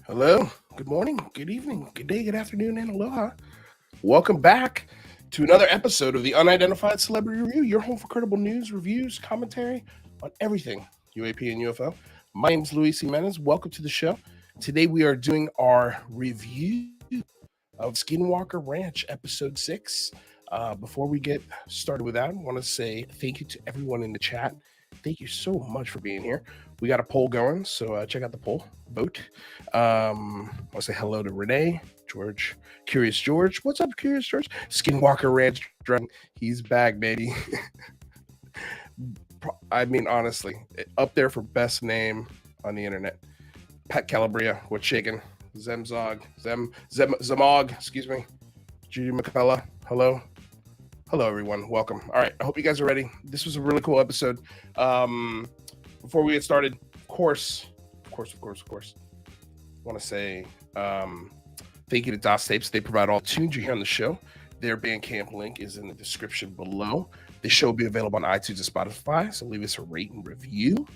Hello, good morning, good evening, good day, good afternoon, and aloha. Welcome back to another episode of the Unidentified Celebrity Review, your home for credible news, reviews, commentary on everything UAP and UFO. My name is Luis Jimenez. Welcome to the show. Today we are doing our review of Skinwalker Ranch, episode 6. Before we get started with that, I want to say thank you to everyone in the chat. Thank you so much for being here. We got a poll going, so check out the poll. Vote. I want to say hello to Renee, George, Curious George. What's up, Curious George? Skinwalker Ranch, he's back, baby. I mean, honestly, up there for best name on the internet. Pat Calabria, what's shaking? Zemog, excuse me. Judy McCullough, hello. Hello, everyone. Welcome. All right. I hope you guys are ready. This was a really cool episode. Before we get started, of course, I want to say thank you to DOS Tapes. They provide all tunes you hear on the show. Their Bandcamp link is in the description below. The show will be available on iTunes and Spotify, so leave us a rate and review.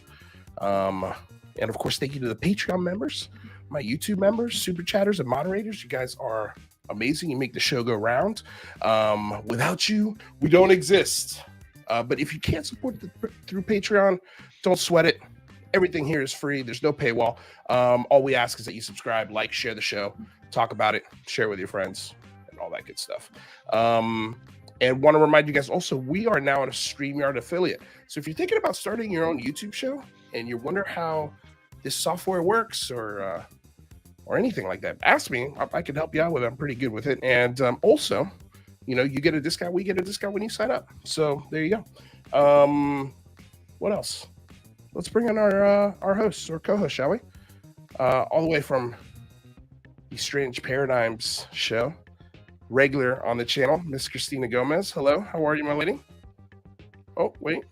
And, of course, thank you to the Patreon members, my YouTube members, super chatters, and moderators. You guys are amazing. You make the show go round. Without you, we don't exist. But if you can't support through Patreon, don't sweat it. Everything here is free. There's no paywall. All we ask is that you subscribe, like, share the show, talk about it, share with your friends, and all that good stuff. And want to remind you guys also, we are now a StreamYard affiliate. So if you're thinking about starting your own YouTube show and you wonder how this software works or anything like that, ask me. I can help you out with it. I'm pretty good with it. And also, you get a discount. We get a discount when you sign up. So there you go. What else? Let's bring in our hosts or co-host, shall we? All the way from the Strange Paradigms show, regular on the channel, Miss Christina Gomez. Hello, how are you, my lady? Oh, wait.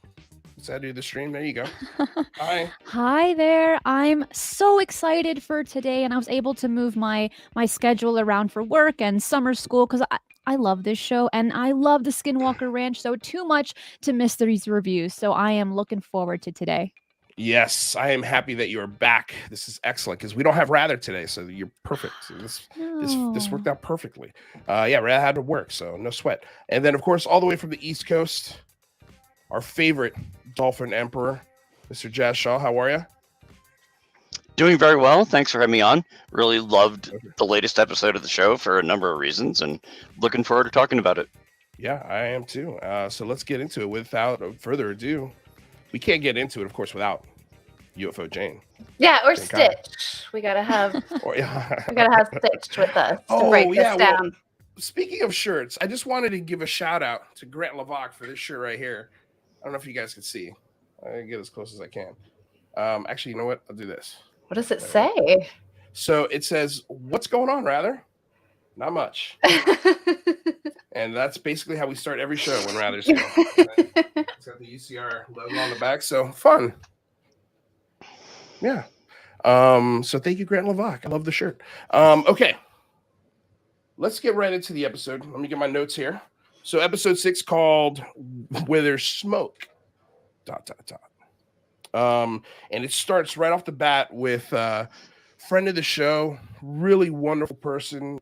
Let's add to the stream. There you go. Hi. Hi there. I'm so excited for today, and I was able to move my schedule around for work and summer school because I love this show and I love the Skinwalker Ranch, so too much to miss these reviews. So I am looking forward to today. Yes, I am happy that you are back. This is excellent because we don't have Rather today, so you're perfect. So this worked out perfectly. Yeah, Rather had to work, so no sweat. And then, of course, all the way from the East Coast, our favorite Dolphin Emperor, Mr. Jazz Shaw. How are you? Doing very well. Thanks for having me on. Really loved the latest episode of the show for a number of reasons, and looking forward to talking about it. Yeah, I am too. So let's get into it. Without further ado, we can't get into it, of course, without UFO Jane. Yeah, or Jane Stitch. Kyle. We gotta have. We gotta have Stitch with us to break this down. Well, speaking of shirts, I just wanted to give a shout out to Grant Lavac for this shirt right here. I don't know if you guys can see. I can get as close as I can. Actually, you know what? I'll do this. What does it say? So it says, "What's going on, Rather?" Not much. And that's basically how we start every show when Rather's here. It's got the UCR logo on the back, so fun. Yeah. So thank you, Grant Lavac. I love the shirt. Okay. Let's get right into the episode. Let me get my notes here. So episode 6 called Where There's Smoke. ... And it starts right off the bat with friend of the show, really wonderful person.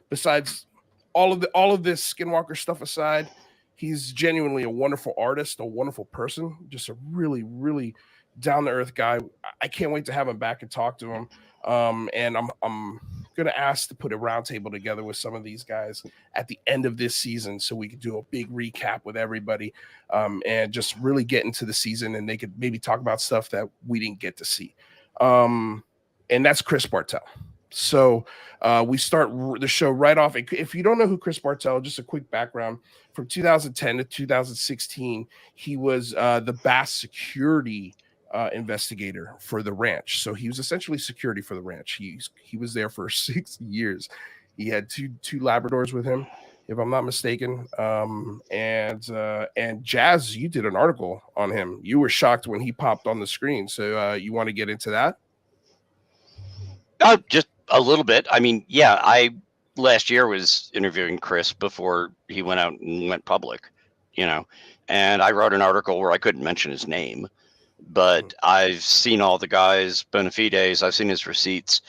Besides all of this Skinwalker stuff aside, he's genuinely a wonderful artist, a wonderful person, just a really, really down-to-earth guy. I can't wait to have him back and talk to him. And I'm going to ask to put a roundtable together with some of these guys at the end of this season so we could do a big recap with everybody and just really get into the season, and they could maybe talk about stuff that we didn't get to see. And that's Chris Bartell. So we start the show right off. If you don't know who Chris Bartell, just a quick background. From 2010 to 2016, he was the Bass security investigator for the ranch. So he was essentially security for the ranch. He was there for 6 years. He had two Labradors with him, if I'm not mistaken. And Jazz, you did an article on him. You were shocked when he popped on the screen. So you want to get into that? Just a little bit. I mean, yeah, I last year was interviewing Chris before he went out and went public, and I wrote an article where I couldn't mention his name, but I've seen all the guys, bona fides, I've seen his receipts.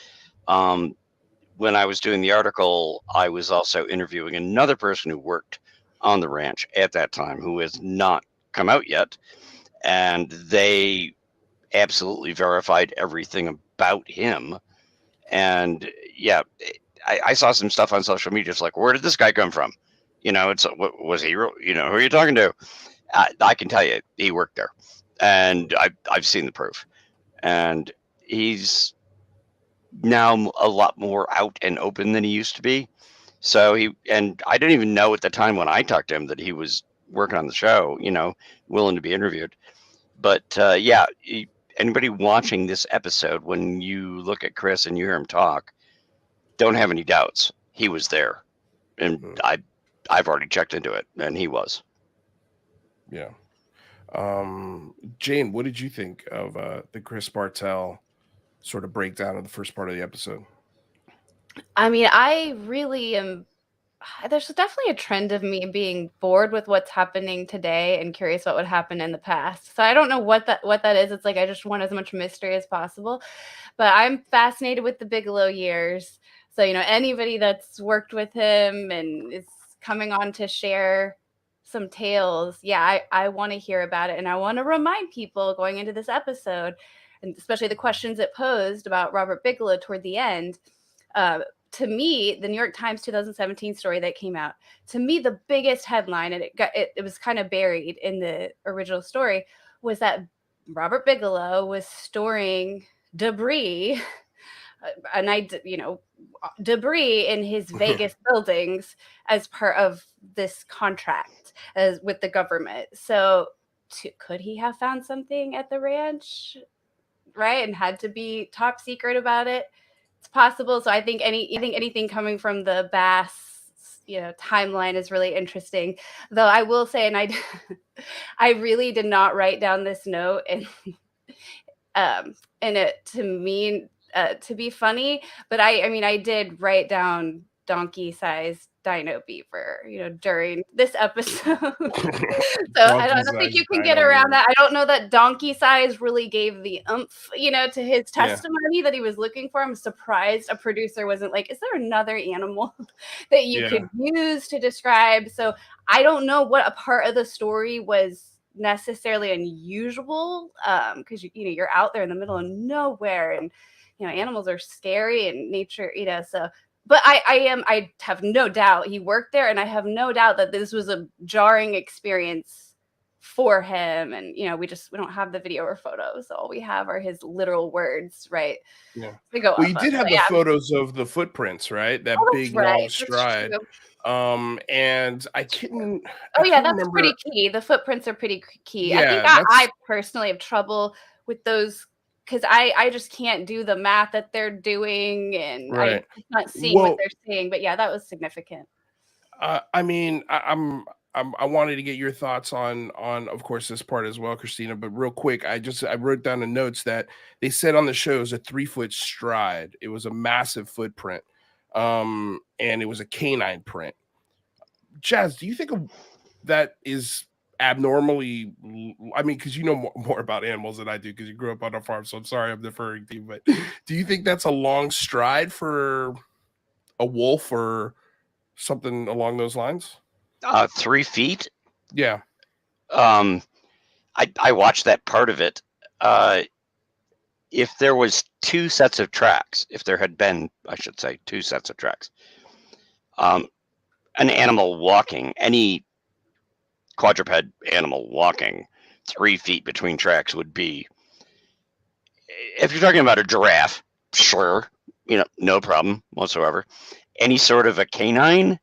When I was doing the article, I was also interviewing another person who worked on the ranch at that time, who has not come out yet, and they absolutely verified everything about him. And yeah, I saw some stuff on social media. It's like, where did this guy come from? It's was he? Who are you talking to? I can tell you, he worked there, and I've seen the proof, and he's now a lot more out and open than he used to be. So I didn't even know at the time when I talked to him that he was working on the show, willing to be interviewed. But yeah, anybody watching this episode, when you look at Chris and you hear him talk, don't have any doubts. He was there, and I've already checked into it, and he was. Yeah. Jane, what did you think of the Chris Bartell sort of breakdown of the first part of the episode? I mean, I really am. There's definitely a trend of me being bored with what's happening today and curious what would happen in the past. So I don't know what that is. It's like I just want as much mystery as possible. But I'm fascinated with the Bigelow years. So, anybody that's worked with him and is coming on to share some tales, yeah, I want to hear about it. And I want to remind people going into this episode, and especially the questions it posed about Robert Bigelow toward the end, to me, the New York Times 2017 story that came out, to me, the biggest headline, and it was kind of buried in the original story, was that Robert Bigelow was storing debris, debris in his Vegas buildings as part of this contract with the government. So could he have found something at the ranch, right, and had to be top secret about it? It's possible. So I think anything coming from the Bass, timeline is really interesting. Though I will say, and I really did not write down this note and it to mean to be funny, but I did write down donkey-sized dino beaver, during this episode. So I don't think you can get around that. I don't know that donkey size really gave the oomph, to his testimony that he was looking for. I'm surprised a producer wasn't like, is there another animal that you could use to describe? So I don't know what a part of the story was necessarily unusual, because you're out there in the middle of nowhere, and animals are scary and nature, so. But I have no doubt he worked there, and I have no doubt that this was a jarring experience for him. And we don't have the video or photos. All we have are his literal words, right? Yeah. Well, you did have the photos of the footprints, right? That big long stride. And I couldn't. That's pretty key. The footprints are pretty key. Yeah, I think I personally have trouble with those, because I just can't do the math that they're doing, and I'm not seeing what they're seeing. But yeah, that was significant. I wanted to get your thoughts on of course this part as well, Christina. But real quick, I wrote down the notes that they said on the show it was a 3-foot stride. It was a massive footprint, and it was a canine print. Jazz, do you think that is abnormally, because you know more about animals than I do, because you grew up on a farm, so I'm sorry I'm deferring to you, but do you think that's a long stride for a wolf or something along those lines? 3 feet? Yeah. I watched that part of it. If there was 2 sets of tracks, if there had been, I should say, 2 sets of tracks, an animal walking, any quadruped animal walking 3 feet between tracks would be, if you're talking about a giraffe, sure, no problem whatsoever. Any sort of a canine,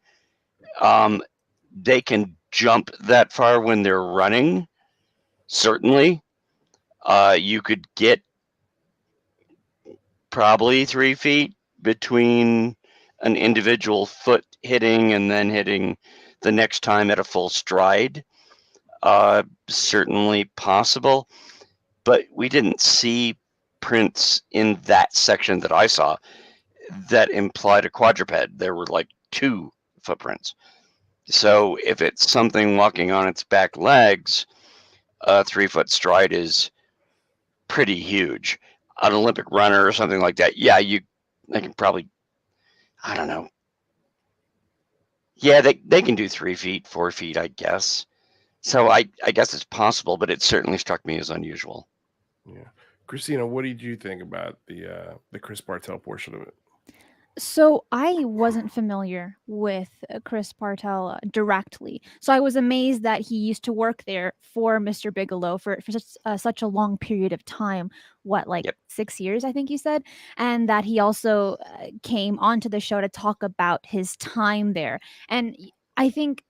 they can jump that far when they're running. Certainly, you could get probably 3 feet between an individual foot hitting and then hitting the next time at a full stride. Certainly possible, but we didn't see prints in that section that I saw that implied a quadruped. There were like 2 footprints. So if it's something walking on its back legs, a 3-foot stride is pretty huge. An Olympic runner or something like that, yeah, you They can probably, I don't know. Yeah, they can do 3 feet, 4 feet, I guess. So I guess it's possible, but it certainly struck me as unusual. Yeah. Christina, what did you think about the Chris Bartell portion of it? So I wasn't familiar with Chris Bartell directly. So I was amazed that he used to work there for Mr. Bigelow for such a long period of time. What, like Yep. 6 years, I think you said? And that he also came onto the show to talk about his time there. And I think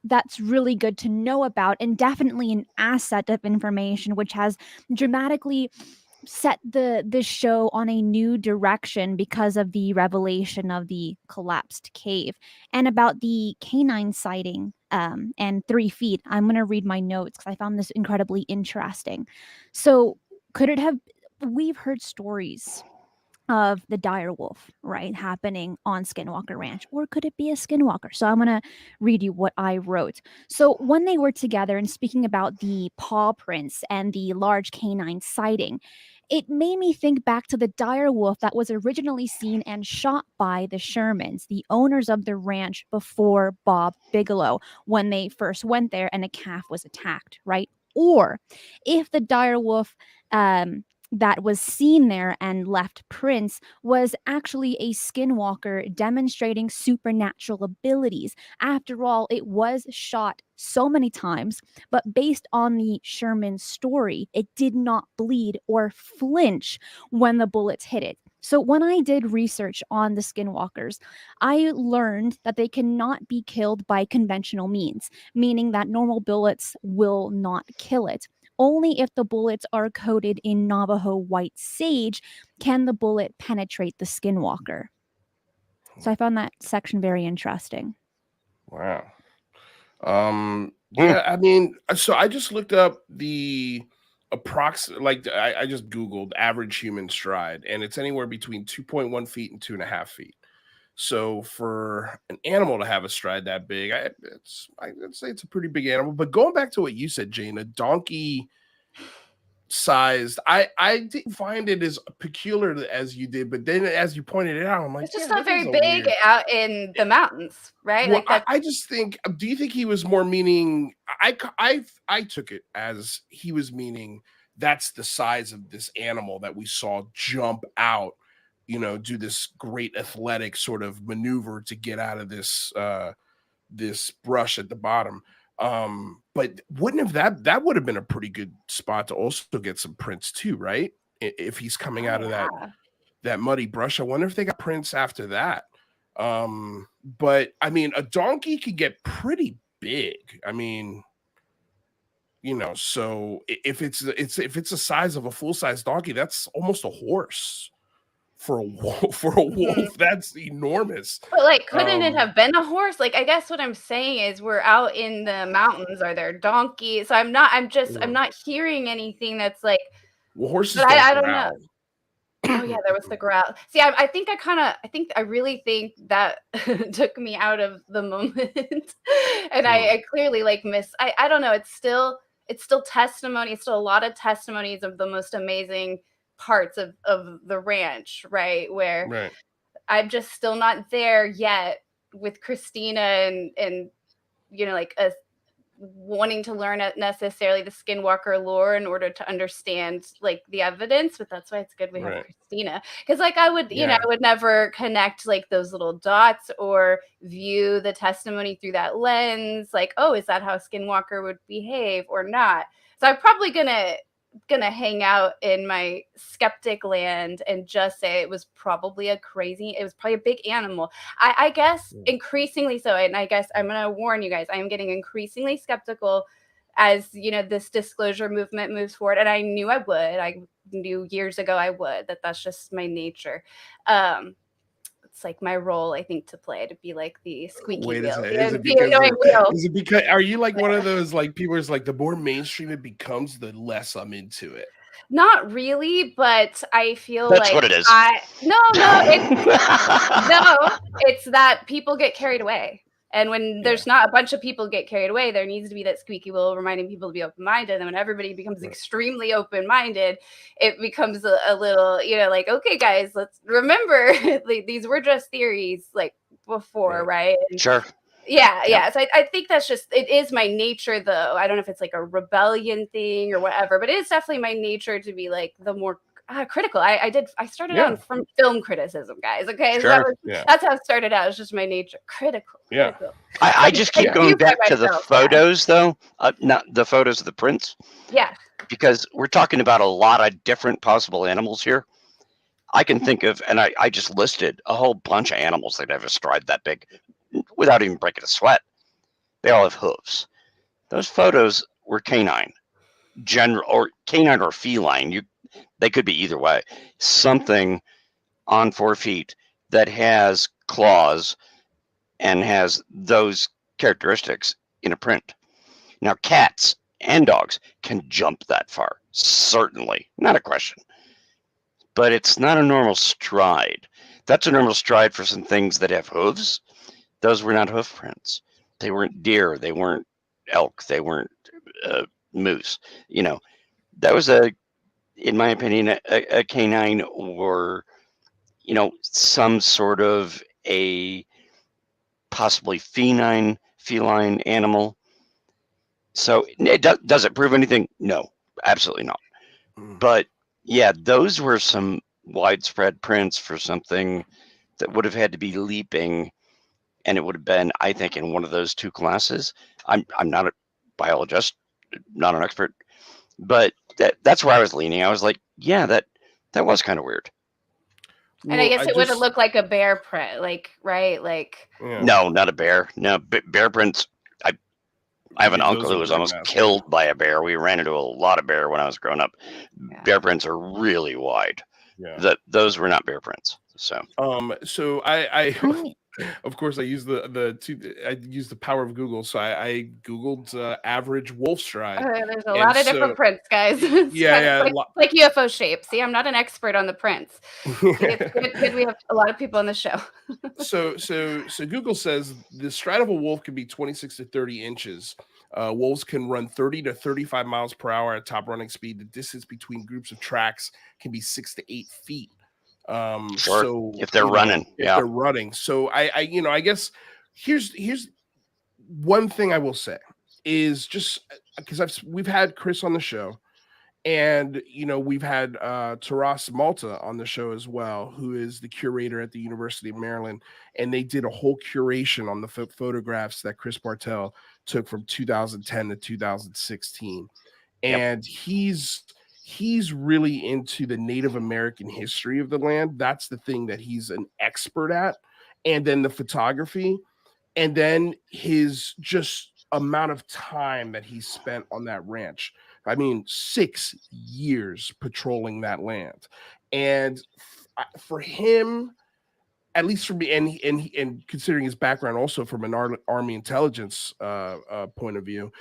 that's really good to know about, and definitely an asset of information, which has dramatically set the show on a new direction because of the revelation of the collapsed cave. And about the canine sighting and 3 feet, I'm going to read my notes because I found this incredibly interesting. So could it have, we've heard stories of the dire wolf, right, happening on Skinwalker Ranch, or could it be a skinwalker? So I'm going to read you what I wrote. So when they were together and speaking about the paw prints and the large canine sighting, it made me think back to the dire wolf that was originally seen and shot by the Shermans, the owners of the ranch before Bob Bigelow, when they first went there and a calf was attacked, right? Or if the dire wolf that was seen there and left prints was actually a skinwalker demonstrating supernatural abilities. After all, it was shot so many times, but based on the Sherman story, it did not bleed or flinch when the bullets hit it. So when I did research on the skinwalkers, I learned that they cannot be killed by conventional means, meaning that normal bullets will not kill it. Only if the bullets are coated in Navajo white sage can the bullet penetrate the skinwalker. So I found that section very interesting. Wow. Yeah, I mean, so I just looked up the approximate, like I just Googled average human stride, and it's anywhere between 2.1 feet and 2.5 feet. So for an animal to have a stride that big, I'd say it's a pretty big animal. But going back to what you said, Jane, a donkey sized, I didn't find it as peculiar as you did, but then as you pointed it out, I'm like, It's just yeah, not that is very a big weird. out in the mountains, right? Well, Like that's I just think. Do you think he was more meaning? I took it as he was meaning that's the size of this animal that we saw jump out. Do this great athletic sort of maneuver to get out of this brush at the bottom. But wouldn't have that would have been a pretty good spot to also get some prints too, right? If he's coming out of that muddy brush, I wonder if they got prints after that. But I mean, a donkey could get pretty big. I mean, so if it's the size of a full-size donkey, that's almost a horse for a wolf. For a wolf, that's enormous. But like, couldn't it have been a horse? Like, I guess what I'm saying is we're out in the mountains. Are there donkeys? So I'm not hearing anything that's like, well, horses but don't I don't growl. know. Oh yeah, there was the growl. See, I really think that took me out of the moment. And I clearly like I don't know, it's still testimony. It's still a lot of testimonies of the most amazing parts of the ranch, right? Where I'm just still not there yet with Christina and like a wanting to learn necessarily the skinwalker lore in order to understand like the evidence, but that's why it's good we have Christina, because like I would I would never connect like those little dots or view the testimony through that lens, like, oh, is that how a skinwalker would behave or not? So I'm probably gonna hang out in my skeptic land and just say it was probably a big animal. I guess increasingly so, and I guess I'm gonna warn you guys, I am getting increasingly skeptical as this disclosure movement moves forward, and I knew years ago I would. That's just my nature. It's like my role, I think, to play, to be like the squeaky wheel. Is it because are you like one of those like people who's like the more mainstream it becomes, the less I'm into it? Not really, but I feel that's like what it is. It's that people get carried away. And when there's not a bunch of people get carried away, there needs to be that squeaky wheel reminding people to be open-minded. And when everybody becomes extremely open-minded, it becomes a little, like, okay, guys, let's remember these were just theories like before, right? And Sure. Yeah. So I think that's it is my nature, though. I don't know if it's like a rebellion thing or whatever, but it is definitely my nature to be like the more critical. I started out from film criticism, guys. Okay. Sure. So that's how it started out. It's just my nature. Critical. I just keep going back to the photos, though. Not the photos of the prints. Yeah. Because we're talking about a lot of different possible animals here. I can think of, and I just listed a whole bunch of animals that have a stride that big without even breaking a sweat. They all have hooves. Those photos were canine, or canine or feline. They could be either way. Something on 4 feet that has claws and has those characteristics in a print. Now, cats and dogs can jump that far, certainly, not a question. But it's not a normal stride. That's a normal stride for some things that have hooves. Those were not hoof prints. They weren't deer. They weren't elk. They weren't moose. That was in my opinion, a canine or, some sort of a possibly feline animal. So does it prove anything? No, absolutely not. But yeah, those were some widespread prints for something that would have had to be leaping. And it would have been, I think, in one of those two classes. I'm not a biologist, not an expert, but that's where I was leaning. I was like, yeah, that was kind of weird. And I guess it would have looked like a bear print, right? No, not a bear. No, bear prints. I have an uncle who was almost killed by a bear. We ran into a lot of bear when I was growing up. Yeah. Bear prints are really wide. Yeah. Those were not bear prints. So I of course I use the power of Google. So I Googled average wolf stride. There's a lot of different prints, guys. Like UFO shape. See, I'm not an expert on the prints. It's good we have a lot of people on the show. So Google says the stride of a wolf can be 26 to 30 inches. Wolves can run 30 to 35 miles per hour at top running speed. The distance between groups of tracks can be 6 to 8 feet. Sure. So if they're running, they're running. So I guess here's one thing I will say is just because we've had Chris on the show, and we've had Taras Malta on the show as well, who is the curator at the University of Maryland, and they did a whole curation on the photographs that Chris Bartel took from 2010 to 2016, and he's really into the Native American history of the land. That's the thing that he's an expert at. And then the photography, and then his just amount of time that he spent on that ranch. I mean, 6 years patrolling that land. And for him, at least for me, and considering his background also from an Army intelligence point of view,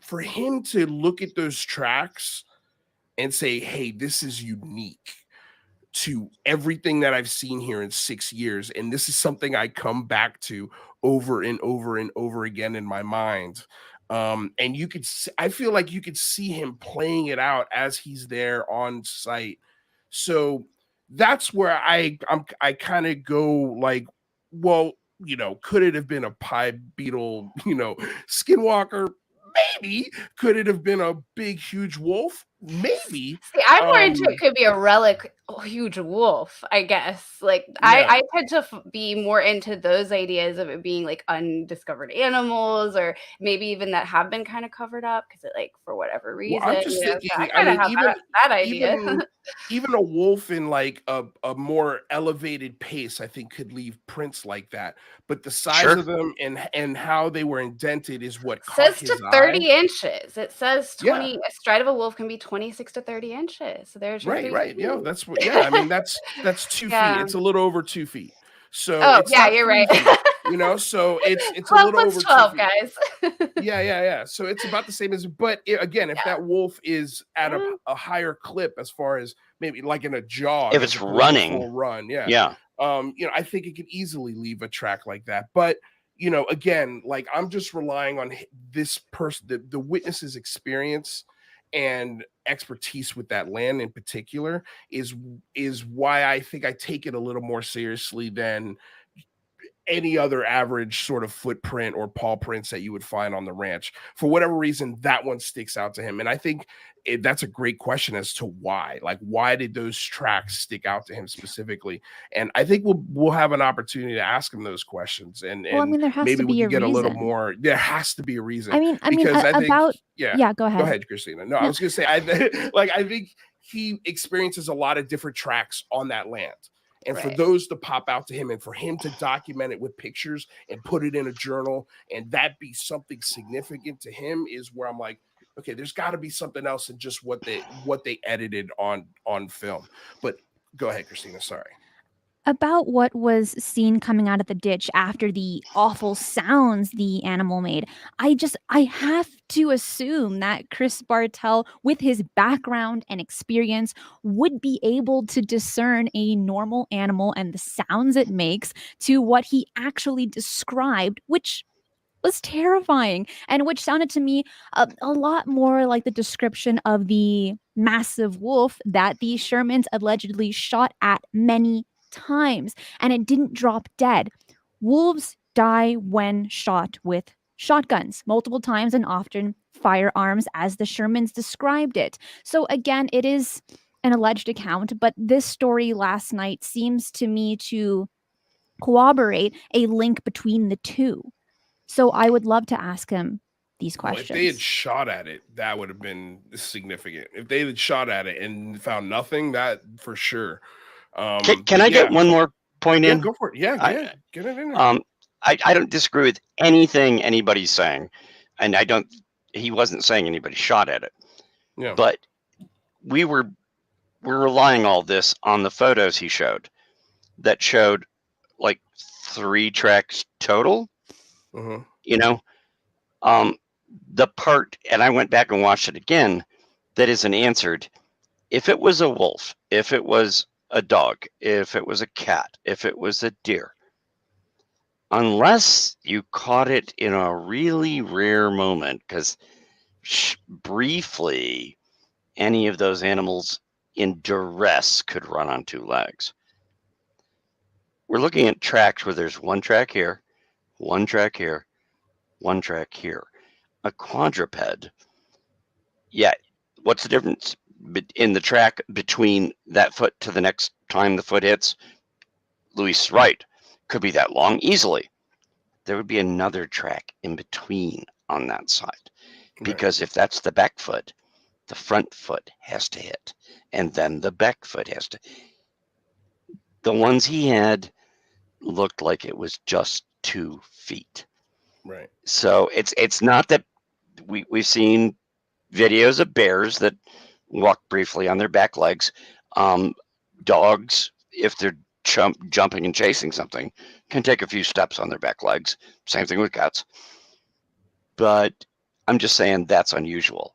for him to look at those tracks and say, hey, this is unique to everything that I've seen here in 6 years. And this is something I come back to over and over and over again in my mind. And I feel like you could see him playing it out as he's there on site. So that's where I kind of go like, well, could it have been a pied beetle, skinwalker? Maybe. Could it have been a big, huge wolf? Maybe. See, I'm more into it could be a relic, huge wolf, I guess. Like, I tend to be more into those ideas of it being like undiscovered animals, or maybe even that have been kind of covered up because it, like, for whatever reason. Well, I'm just thinking, so I kind of have that idea. Even a wolf in like a more elevated pace, I think, could leave prints like that. But the size of them and how they were indented is what caught his eye. It says to 30 inches. It says 20. A stride of a wolf can be 26 to 30 inches. So there's your right. Yeah, that's what. Yeah, I mean that's 2 feet. It's a little over 2 feet. So you're right. So it's 12 a little over 12, 2 feet. Guys. Yeah. So it's about the same as. But again, if that wolf is at a higher clip, as far as maybe like in a jog, if it's running, full run, I think it could easily leave a track like that. But again, like I'm just relying on this person, the witness's experience and expertise with that land in particular is why I think I take it a little more seriously than any other average sort of footprint or paw prints that you would find on the ranch. For whatever reason, that one sticks out to him. And I think that's a great question as to why. Like, why did those tracks stick out to him specifically? And I think we'll have an opportunity to ask him those questions. And Well, I mean, there has maybe to we be a could get a little reason. more. There has to be a reason. I mean, because I think, about yeah, go ahead. Go ahead, Christina. No, I was gonna say I think he experiences a lot of different tracks on that land. And for those to pop out to him and for him to document it with pictures and put it in a journal and that be something significant to him is where I'm like, okay, there's got to be something else than just what they edited on film. But go ahead, Christina. Sorry. About what was seen coming out of the ditch after the awful sounds the animal made, I have to assume that Chris Bartel, with his background and experience, would be able to discern a normal animal and the sounds it makes to what he actually described, which was terrifying and which sounded to me a lot more like the description of the massive wolf that the Shermans allegedly shot at many times, and it didn't drop dead. Wolves die when shot with shotguns multiple times and often firearms, as the Shermans described it. So again, it is an alleged account, but this story last night seems to me to corroborate a link between the two. So I would love to ask him these questions. Well, if they had shot at it, that would have been significant. If they had shot at it and found nothing, that for sure. Can I get one more point in? Yeah, go for it. Yeah, get it in there. I don't disagree with anything anybody's saying, and he wasn't saying anybody shot at it. Yeah. But we're relying all this on the photos he showed that showed like 3 tracks total. Mm-hmm. The part, and I went back and watched it again, that isn't answered. If it was a wolf, if it was a dog, if it was a cat, if it was a deer, unless you caught it in a really rare moment, because briefly any of those animals in duress could run on 2 legs. We're looking at tracks where there's 1 track here, 1 track here, 1 track here. A quadruped, what's the difference in the track between that foot to the next time the foot hits? Luis is right. Could be that long easily. There would be another track in between on that side. Because if that's the back foot, the front foot has to hit. And then the back foot has to. The ones he had looked like it was just 2 feet. Right. So it's not that we've seen videos of bears that walk briefly on their back legs. Dogs, if they're jumping and chasing something, can take a few steps on their back legs. Same thing with cats. But I'm just saying that's unusual.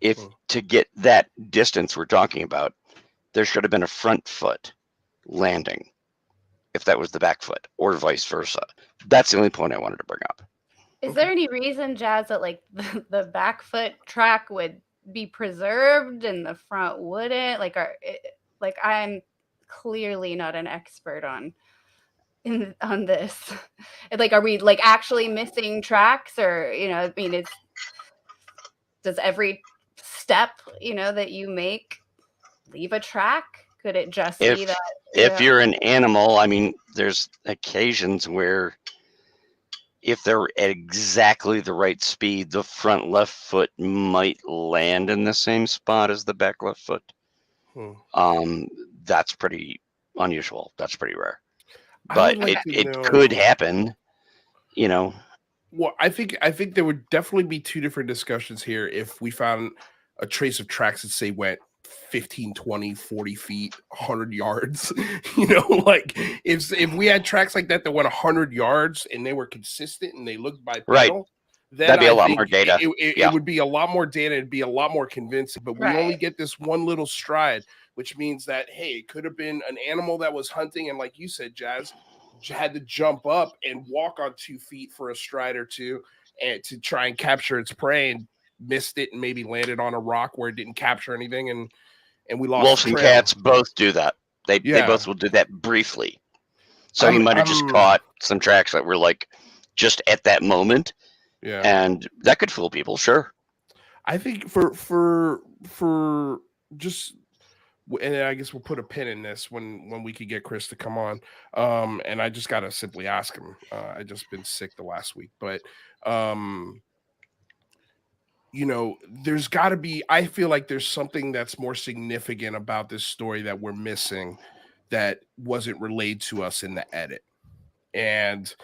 If to get that distance we're talking about, there should have been a front foot landing if that was the back foot, or vice versa. That's the only point I wanted to bring up. Is there any reason, Jazz, that like the back foot track would be preserved and the front wouldn't? Like I'm clearly not an expert on this. Like, are we like actually missing tracks, or I mean, does every step that you make leave a track? Could it just be that if you're an animal? I mean, there's occasions where if they're at exactly the right speed, the front left foot might land in the same spot as the back left foot. That's pretty unusual. That's pretty rare. But it could happen, Well, I think there would definitely be 2 different discussions here if we found a trace of tracks that say went 15, 20, 40 feet, 100 yards. Like if we had tracks like that went 100 yards and they were consistent and they looked bipedal, then that'd be a lot more data. It would be a lot more data. It'd be a lot more convincing. But we only get this one little stride which means that, hey, it could have been an animal that was hunting, and like you said, Jazz, had to jump up and walk on 2 feet for a stride or two, and to try and capture its prey, and missed it and maybe landed on a rock where it didn't capture anything, and we lost Wolves the and trail. cats both do that. They both will do that briefly. So he might have just caught some tracks that were like just at that moment. Yeah. And that could fool people, sure. I think for just, and I guess we'll put a pin in this when we could get Chris to come on. And I just gotta simply ask him. I just been sick the last week, but you know, there's got to be. I feel like there's something that's more significant about this story that we're missing, that wasn't relayed to us in the edit, and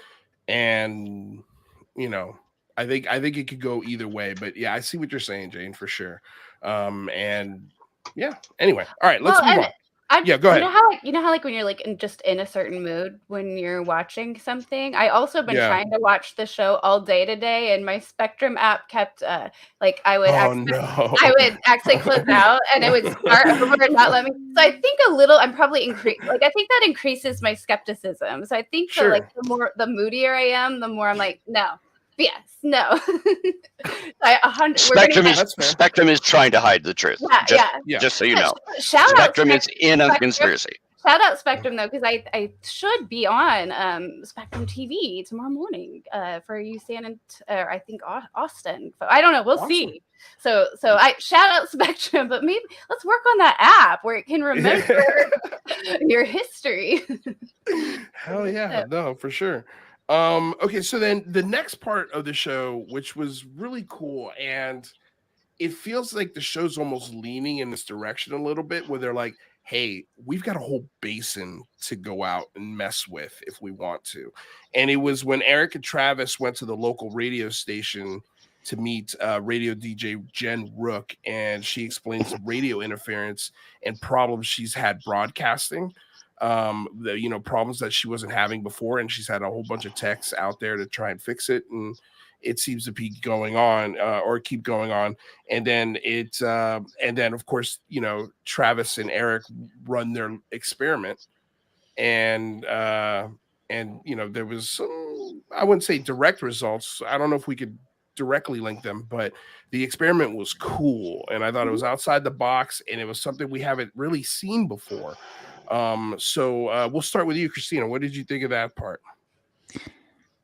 you know, I think it could go either way. But yeah, I see what you're saying, Jane, for sure. And yeah. Anyway, all right, let's move on. Yeah, go ahead. You know how like when you're like just in a certain mood when you're watching something. I also been trying to watch the show all day today, and my Spectrum app kept like I would actually close out, and it would start over and not let me. So I think I'm probably I think that increases my skepticism. So I think that like the moodier I am, the more I'm like, no. Yes, no. Spectrum is trying to hide the truth. Just so you know. Spectrum is in on conspiracy. Shout out Spectrum though, because I should be on Spectrum TV tomorrow morning for you, I think Austin. I don't know. We'll see. So I shout out Spectrum, but maybe let's work on that app where it can remember your history. Hell yeah, no, for sure. Okay, so then the next part of the show, which was really cool, and it feels like the show's almost leaning in this direction a little bit, where they're like, hey, we've got a whole basin to go out and mess with if we want to. And it was when Eric and Travis went to the local radio station to meet radio DJ Jen Rook, and she explains the radio interference and problems she's had broadcasting. The problems that she wasn't having before, and she's had a whole bunch of texts out there to try and fix it, and it seems to be going on or keep going on. And then of course, Travis and Eric run their experiment, and there was some, I wouldn't say direct results. I don't know if we could directly link them, but the experiment was cool, and I thought it was outside the box, and it was something we haven't really seen before. So we'll start with you, Christina. What did you think of that part?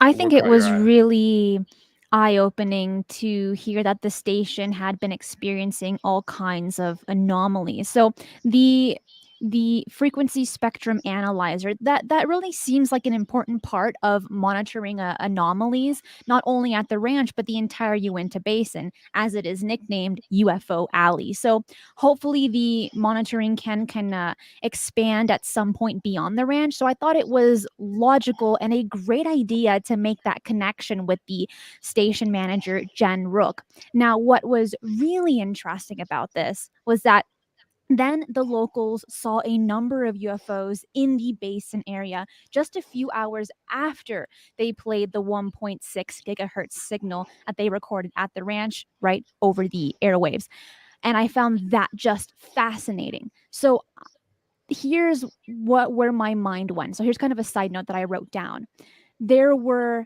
I think it was really eye-opening to hear that the station had been experiencing all kinds of anomalies. So the frequency spectrum analyzer, that really seems like an important part of monitoring anomalies, not only at the ranch, but the entire Uinta Basin, as it is nicknamed UFO Alley. So hopefully the monitoring can expand at some point beyond the ranch. So I thought it was logical and a great idea to make that connection with the station manager, Jen Rook. Now, what was really interesting about this was that then the locals saw a number of UFOs in the basin area just a few hours after they played the 1.6 gigahertz signal that they recorded at the ranch right over the airwaves. And I found that just fascinating. So here's where my mind went. So here's kind of a side note that I wrote down. There were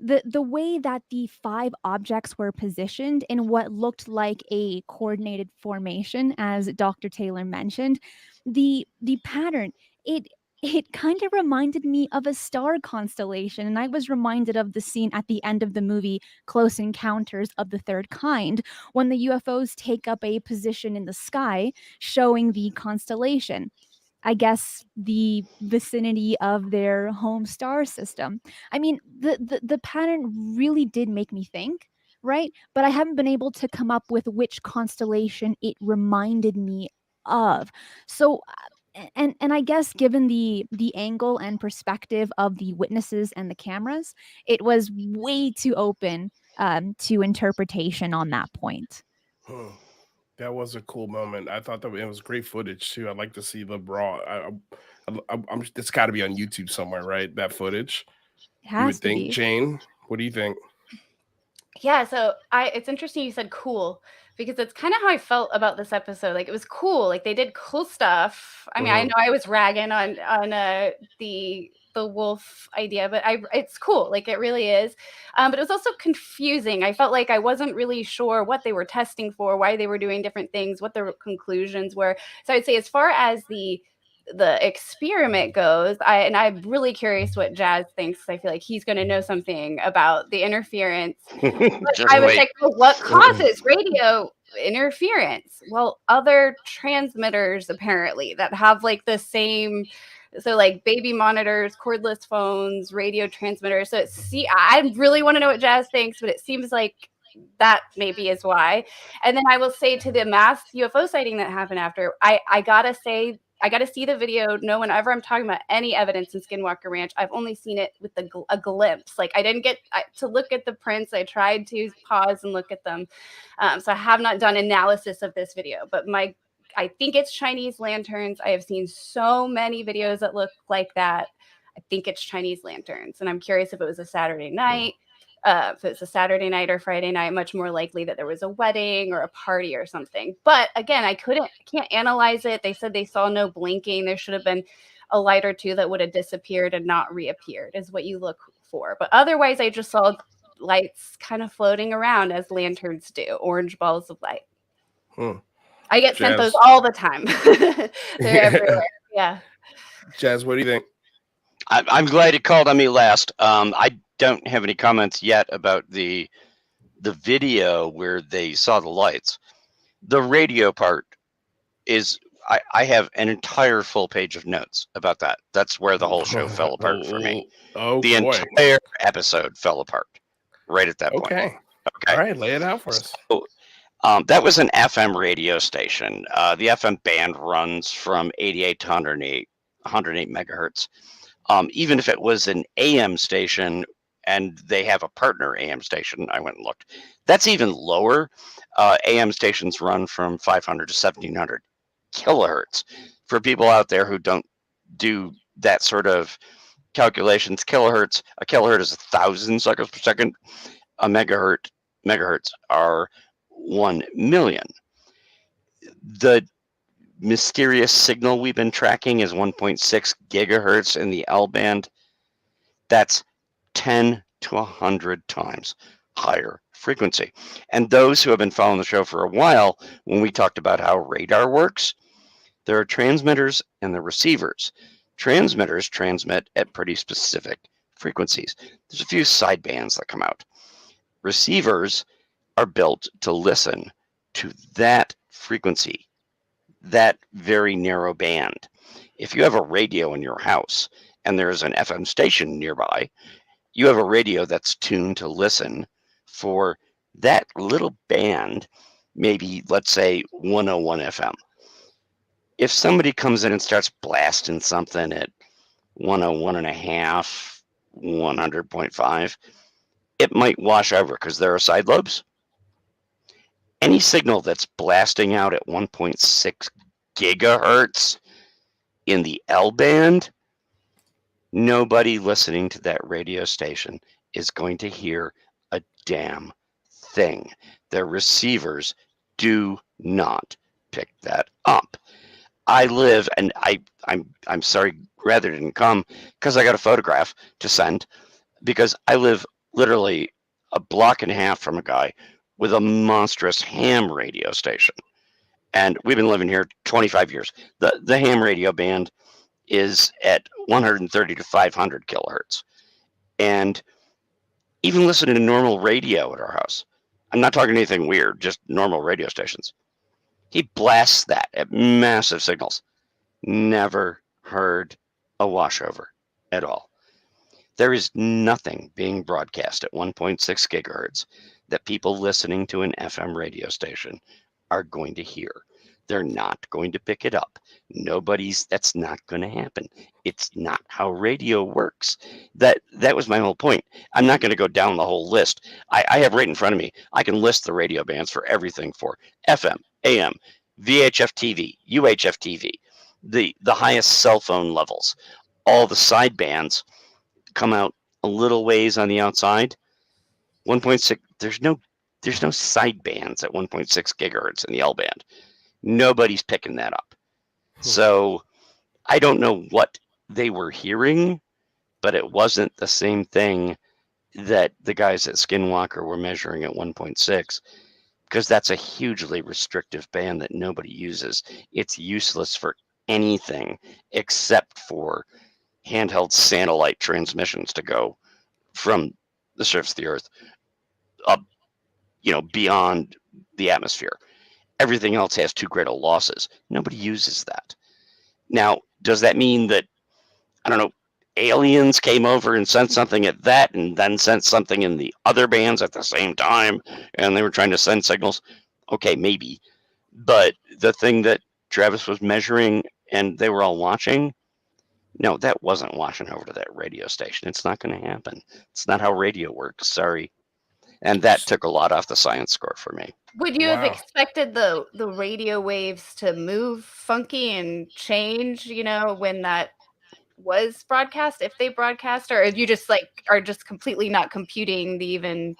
the way that the 5 objects were positioned in what looked like a coordinated formation, as Dr. Taylor mentioned, the pattern, it kind of reminded me of a star constellation. And I was reminded of the scene at the end of the movie Close Encounters of the Third Kind, when the UFOs take up a position in the sky showing the constellation, I guess, the vicinity of their home star system. I mean, the pattern really did make me think, right? But I haven't been able to come up with which constellation it reminded me of. So, and I guess given the angle and perspective of the witnesses and the cameras, it was way too open to interpretation on that point. That was a cool moment. I thought that it was great footage too. I'd like to see the raw. It's got to be on YouTube somewhere, right? That footage. You would think, Jane. What do you think? Yeah, so it's interesting you said cool, because it's kind of how I felt about this episode. Like, it was cool. Like, they did cool stuff. I mean, I Mhm. know I was ragging on the wolf idea, but it's cool. Like, it really is. But it was also confusing. I felt like I wasn't really sure what they were testing for, why they were doing different things, what the conclusions were. So I'd say, as far as the experiment goes, I'm really curious what Jazz thinks. I feel like he's going to know something about the interference. Just I was wait. like, well, what causes radio interference? Well, other transmitters apparently that have like the same, so like baby monitors, cordless phones, radio transmitters. So I really want to know what Jazz thinks, but it seems like that maybe is why. And then I will say, to the mass UFO sighting that happened after, I gotta say, I got to see the video. No, whenever I'm talking about any evidence in Skinwalker Ranch, I've only seen it with a glimpse. Like, I didn't get to look at the prints. I tried to pause and look at them. So I have not done analysis of this video, but I think it's Chinese lanterns. I have seen so many videos that look like that. I think it's Chinese lanterns. And I'm curious if it was a Saturday night. If it's a Saturday night or Friday night, much more likely that there was a wedding or a party or something. But again, I can't analyze it. They said they saw no blinking. There should have been a light or two that would have disappeared and not reappeared, is what you look for. But otherwise, I just saw lights kind of floating around, as lanterns do, orange balls of light. I get sent those all the time. They're everywhere. Yeah. Jazz, what do you think? I'm glad you called on me last. I don't have any comments yet about the video where they saw the lights. The radio part is, I have an entire full page of notes about that. That's where the whole show fell apart for me. The entire episode fell apart right at that point. Okay. All right, lay it out for us. So, that was an FM radio station. The FM band runs from 88 to 108 megahertz. Even if it was an AM station and they have a partner AM station, I went and looked, that's even lower. AM stations run from 500 to 1700 kilohertz. For people out there who don't do that sort of calculations, a kilohertz is 1,000 cycles per second. A megahertz are 1 million. The mysterious signal we've been tracking is 1.6 gigahertz in the L band. That's 10 to 100 times higher frequency. And those who have been following the show for a while, when we talked about how radar works, there are transmitters and the receivers. Transmitters transmit at pretty specific frequencies. There's a few sidebands that come out. Receivers are built to listen to that frequency, that very narrow band. If you have a radio in your house and there's an FM station nearby, you have a radio that's tuned to listen for that little band, maybe let's say 101 FM. If somebody comes in and starts blasting something at 101.5, 100.5, it might wash over because there are side lobes. Any signal that's blasting out at 1.6 gigahertz in the L band, nobody listening to that radio station is going to hear a damn thing. Their receivers do not pick that up. I live, and I'm sorry, rather didn't come because I got a photograph to send, because I live literally a block and a half from a guy with a monstrous ham radio station. And we've been living here 25 years. The ham radio band is at 130 to 500 kilohertz. And even listening to normal radio at our house, I'm not talking anything weird, just normal radio stations. He blasts that at massive signals. Never heard a washover at all. There is nothing being broadcast at 1.6 gigahertz that people listening to an FM radio station are going to hear. They're not going to pick it up. That's not going to happen. It's not how radio works. That was my whole point. I'm not going to go down the whole list. I have right in front of me, I can list the radio bands for everything, for FM, AM, VHF TV, UHF TV, the highest cell phone levels. All the side bands come out a little ways on the outside. 1.6, there's no There's no sidebands at 1.6 gigahertz in the L band. Nobody's picking that up. So I don't know what they were hearing, but it wasn't the same thing that the guys at Skinwalker were measuring at 1.6, because that's a hugely restrictive band that nobody uses. It's useless for anything except for handheld satellite transmissions to go from the surface of the Earth up, beyond the atmosphere. Everything else has too great a losses. Nobody uses that. Now, does that mean that, I don't know, aliens came over and sent something at that and then sent something in the other bands at the same time and they were trying to send signals? Okay, maybe. But the thing that Travis was measuring and they were all watching, no, that wasn't watching over to that radio station. It's not going to happen. It's not how radio works. Sorry. And that took a lot off the science score for me. Would you have expected the radio waves to move funky and change, when that was broadcast, if they broadcast, or you just are just completely not computing the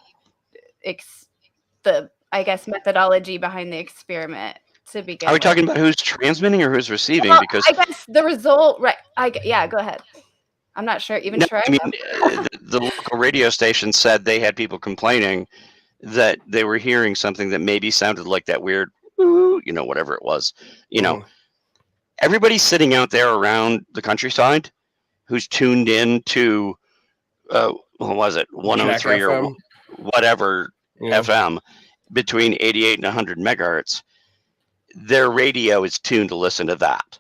methodology behind the experiment to begin Are we with? talking about who's transmitting or who's receiving? Well, because I guess the result, right? Yeah, go ahead. I'm not sure. Sure. I mean, the local radio station said they had people complaining that they were hearing something that maybe sounded like that weird, whatever it was. Everybody's sitting out there around the countryside who's tuned in to, what was it, 103 or whatever FM between 88 and 100 megahertz. Their radio is tuned to listen to that.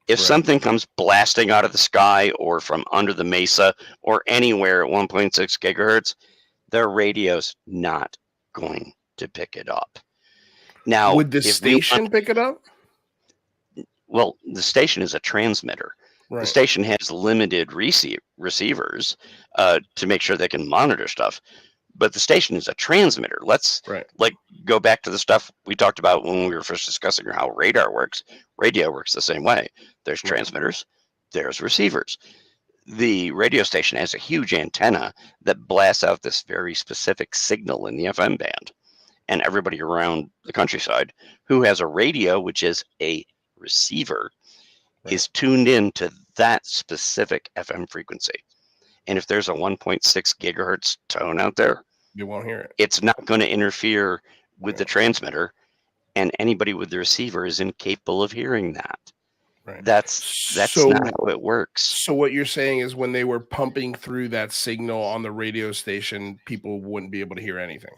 If something comes blasting out of the sky or from under the mesa or anywhere at 1.6 gigahertz, their radio's not going to pick it up. Now, would the station pick it up? Well, the station is a transmitter. Right. The station has limited receivers to make sure they can monitor stuff. But the station is a transmitter. Let's go back to the stuff we talked about when we were first discussing how radar works. Radio works the same way. There's transmitters, there's receivers. The radio station has a huge antenna that blasts out this very specific signal in the FM band. And everybody around the countryside who has a radio, which is a receiver, is tuned in to that specific FM frequency. And if there's a 1.6 gigahertz tone out there, you won't hear it. It's not going to interfere with the transmitter, and anybody with the receiver is incapable of hearing that. Right. That's not how it works. So what you're saying is when they were pumping through that signal on the radio station, people wouldn't be able to hear anything.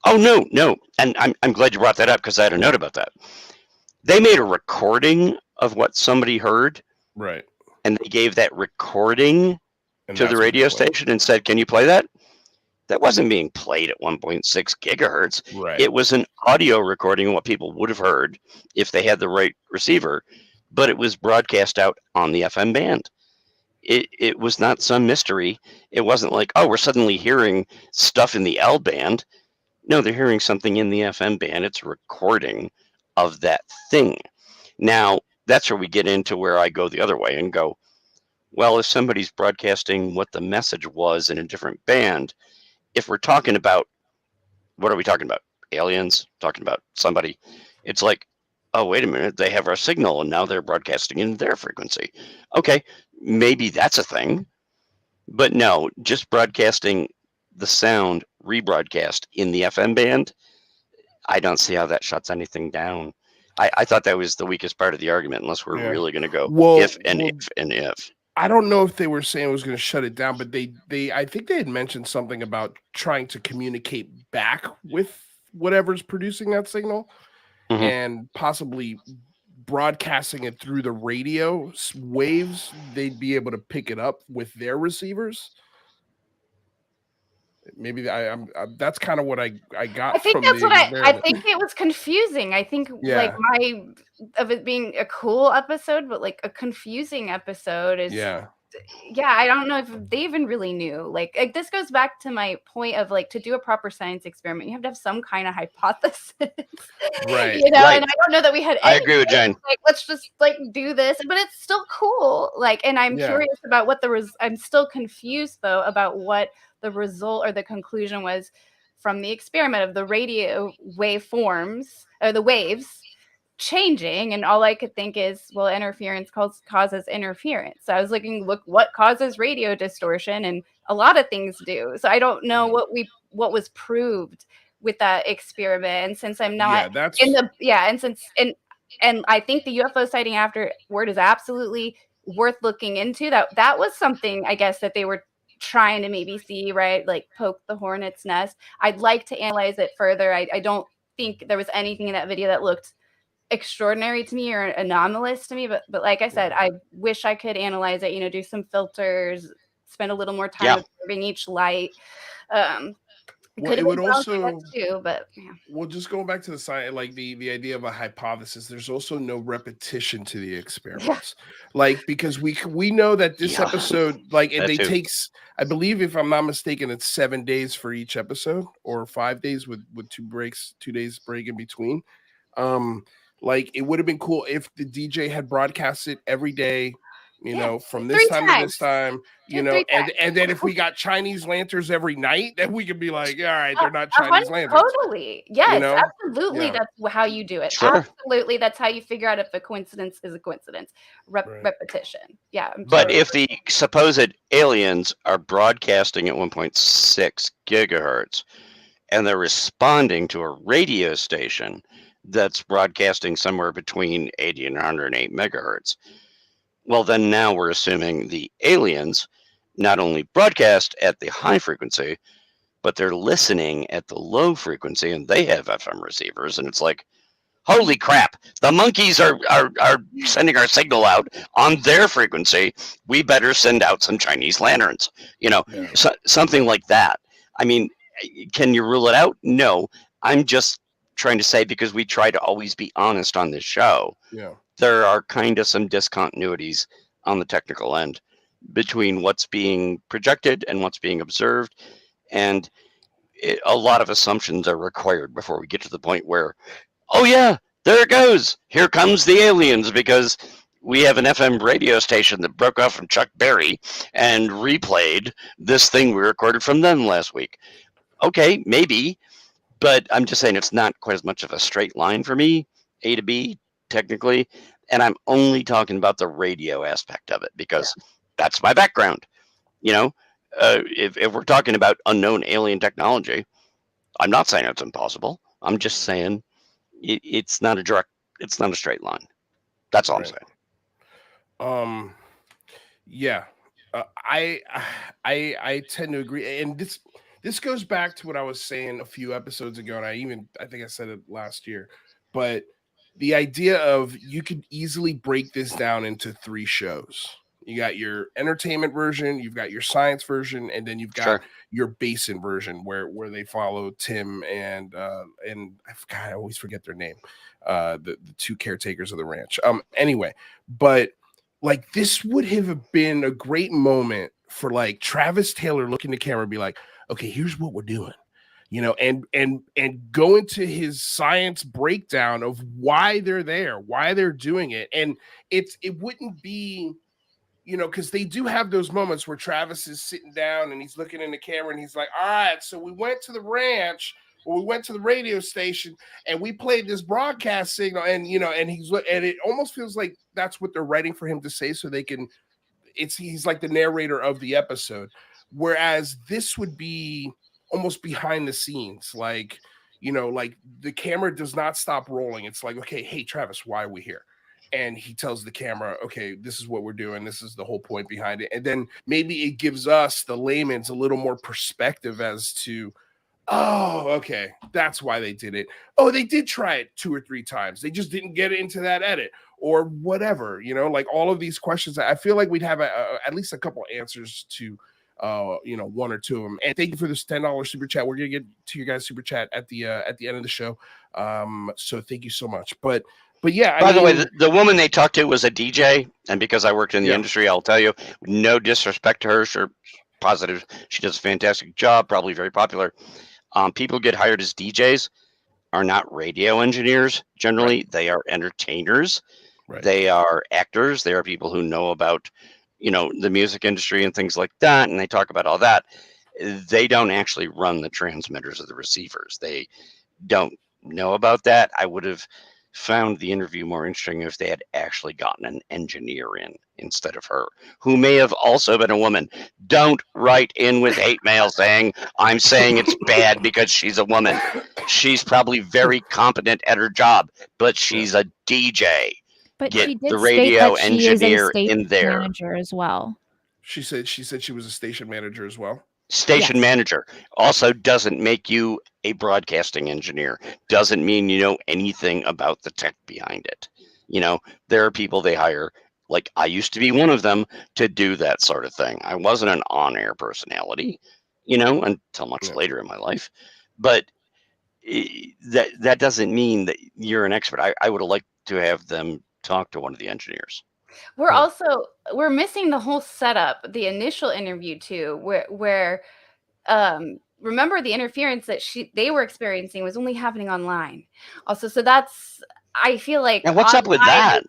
Oh, no. And I'm glad you brought that up because I had a note about that. They made a recording of what somebody heard. Right. And they gave that recording to the radio station and said, can you play that? That wasn't being played at 1.6 gigahertz. Right. It was an audio recording of what people would have heard if they had the right receiver, but it was broadcast out on the FM band. It was not some mystery. It wasn't like, oh, we're suddenly hearing stuff in the L band. No, they're hearing something in the FM band. It's a recording of that thing. Now, that's where we get into where I go the other way and go, well, if somebody's broadcasting what the message was in a different band, if we're talking about, what are we talking about? Aliens? Talking about somebody? It's like, oh, wait a minute, they have our signal and now they're broadcasting in their frequency. Okay, maybe that's a thing. But no, just broadcasting the sound rebroadcast in the FM band, I don't see how that shuts anything down. I thought that was the weakest part of the argument, unless we're really going to go if. I don't know if they were saying it was going to shut it down, but I think they had mentioned something about trying to communicate back with whatever's producing that signal and possibly broadcasting it through the radio waves. They'd be able to pick it up with their receivers. Maybe that's kind of what I got. I think that's what I think it was confusing. I think of it being a cool episode, but like a confusing episode is I don't know if they even really knew. Like this goes back to my point of like, to do a proper science experiment, you have to have some kind of hypothesis, right? And I don't know that we had. I agree with Jane. Like, let's just like do this, but it's still cool. Like, and I'm curious about what I'm still confused though about what the result or the conclusion was from the experiment of the radio waveforms or the waves changing, and all I could think is, well, interference causes interference. So I was look what causes radio distortion, and a lot of things do. So I don't know what was proved with that experiment. And since I'm not and I think the UFO sighting afterward is absolutely worth looking into. That was something, I guess, that they were trying to maybe see, right? Like poke the hornet's nest. I'd like to analyze it further. I don't think there was anything in that video that looked extraordinary to me or anomalous to me, but like I said, I wish I could analyze it, do some filters, spend a little more time observing each light. It would also too, but well, just going back to the science, like the idea of a hypothesis, there's also no repetition to the experiments, like because we know that this episode, like takes, I believe, if I'm not mistaken, it's 7 days for each episode, or 5 days with 2 days break in between. Like it would have been cool if the DJ had broadcasted every day, from this time to this time, and then if we got Chinese lanterns every night, then we could be like, all right, they're not Chinese lanterns. Totally. Yes, absolutely. Yeah. That's how you do it. Sure. Absolutely. That's how you figure out if a coincidence is a coincidence. Repetition. Yeah. But if the supposed aliens are broadcasting at 1.6 gigahertz and they're responding to a radio station that's broadcasting somewhere between 80 and 108 megahertz, well, then now we're assuming the aliens not only broadcast at the high frequency, but they're listening at the low frequency, and they have FM receivers. And it's like, holy crap, the monkeys are sending our signal out on their frequency. We better send out some Chinese lanterns, something like that. I mean, can you rule it out? No, I'm just trying to say, because we try to always be honest on this show. Yeah. There are kind of some discontinuities on the technical end between what's being projected and what's being observed. And a lot of assumptions are required before we get to the point where, oh yeah, there it goes. Here comes the aliens, because we have an FM radio station that broke off from Chuck Berry and replayed this thing we recorded from them last week. Okay, maybe, but I'm just saying it's not quite as much of a straight line for me, A to B, technically, and I'm only talking about the radio aspect of it because that's my background. If we're talking about unknown alien technology, I'm not saying it's impossible. I'm just saying it's not a straight line. That's all I'm saying. Yeah, I tend to agree, and this goes back to what I was saying a few episodes ago, and I think I said it last year, but the idea of you could easily break this down into 3 shows. You got your entertainment version, you've got your science version, and then you've got your basin version where they follow Tim and I always forget their name, the 2 caretakers of the ranch. Anyway, but like this would have been a great moment for like Travis Taylor looking to camera and be like, okay, here's what we're doing. And go into his science breakdown of why they're there, why they're doing it. And it wouldn't be, because they do have those moments where Travis is sitting down and he's looking in the camera and he's like, all right, so we went to the ranch, or we went to the radio station and we played this broadcast signal, and and it almost feels like that's what they're writing for him to say, so they can, he's like the narrator of the episode. Whereas this would be almost behind the scenes, like the camera does not stop rolling. It's like, okay, hey Travis, why are we here? And he tells the camera, okay, this is what we're doing, this is the whole point behind it. And then maybe it gives us, the layman's, a little more perspective as to, oh, okay, that's why they did it. Oh, they did try it 2 or 3 times, they just didn't get it into that edit, or whatever. Like all of these questions, I feel like we'd have at least a couple answers to 1 or 2 of them. And thank you for this $10 super chat. We're gonna get to your guys' super chat at the end of the show. So thank you so much. But yeah. By the way, the woman they talked to was a DJ, and because I worked in the industry, I'll tell you, no disrespect to her, sure, positive. She does a fantastic job, probably very popular. People get hired as DJs are not radio engineers. Generally, they are entertainers. Right. They are actors. They are people who know about the music industry and things like that, and they talk about all that. they don't actually run the transmitters or the receivers. They don't know about that. I would have found the interview more interesting if they had actually gotten an engineer in instead of her, who may have also been a woman. Don't write in with hate mail saying I'm saying it's bad because she's a woman. She's probably very competent at her job, but she's a DJ. But Get she did the state radio that she is a engineer station in there. manager as well. She said she was a station manager as well. Station Yes. manager also doesn't make you a broadcasting engineer. Doesn't mean you know anything about the tech behind it. You know, there are people they hire, like I used to be one of them, to do that sort of thing. I wasn't an on-air personality, you know, until much later in my life. But that doesn't mean that you're an expert. I would have liked to have them talk to one of the engineers. We're missing the whole setup, the initial interview too, where remember the interference that they were experiencing was only happening online. Also, so that's, I feel like, and what's up with that?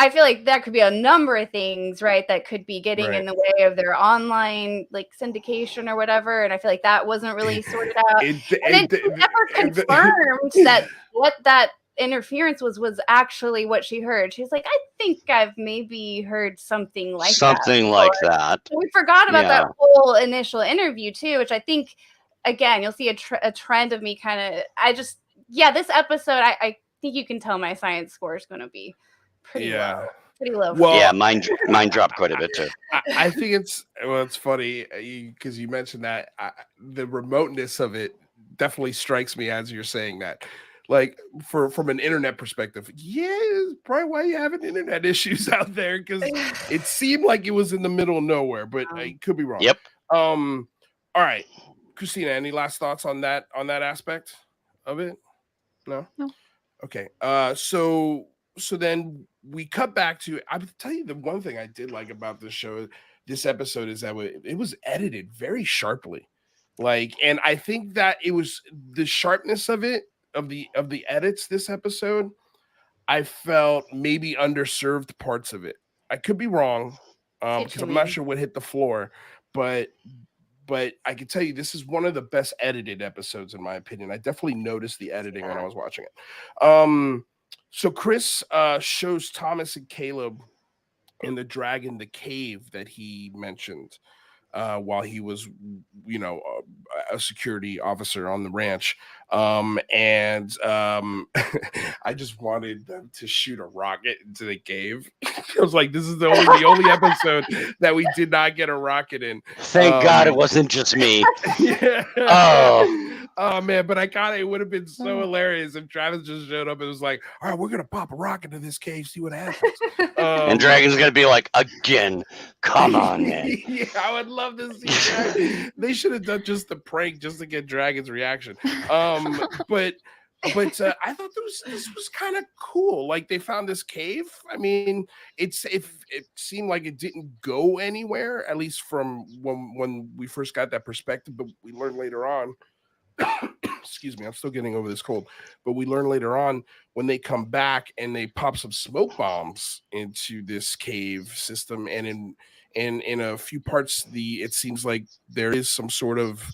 I feel like that could be a number of things, right? That could be getting in the way of their online like syndication or whatever. And I feel like that wasn't really sorted out. And it never confirmed that what that interference was actually what she heard. She's like, I think I've maybe heard something like that. So we forgot about that whole initial interview too, which I think, again, you'll see a trend of me kind of, this episode, I think you can tell my science score is going to be pretty low. Well, mine dropped quite a bit too. I think it's funny because you mentioned that the remoteness of it definitely strikes me as you're saying that. Like from an internet perspective, it's probably why you having internet issues out there, because it seemed like it was in the middle of nowhere, but I could be wrong. Yep. All right, Christina, any last thoughts on that aspect of it? No. Okay. So then we cut back to. I would tell you the one thing I did like about this episode is that it was edited very sharply, and I think that it was the sharpness of it. Of the edits this episode, I felt maybe underserved parts of it. I could be wrong because I'm not sure what hit the floor, but I can tell you this is one of the best edited episodes in my opinion. I definitely noticed the editing when I was watching it. So Chris shows Thomas and Caleb in the dragon, the cave that he mentioned while he was, a security officer on the ranch. I just wanted them to shoot a rocket into the cave. I was like, this is the only episode that we did not get a rocket in. Thank God it wasn't just me. Yeah. Oh man, but it would have been so hilarious if Travis just showed up and was like, all right, we're gonna pop a rocket in this cave, see what happens. And Dragon's gonna be like, again, come on, man. Yeah, I would love to see that. They should have done just the prank just to get Dragon's reaction. But I thought this was kind of cool. Like they found this cave. I mean, it seemed like it didn't go anywhere, at least from when we first got that perspective. But we learned later on. Excuse me, I'm still getting over this cold. But we learn later on when they come back and they pop some smoke bombs into this cave system, and in a few parts, it seems like there is some sort of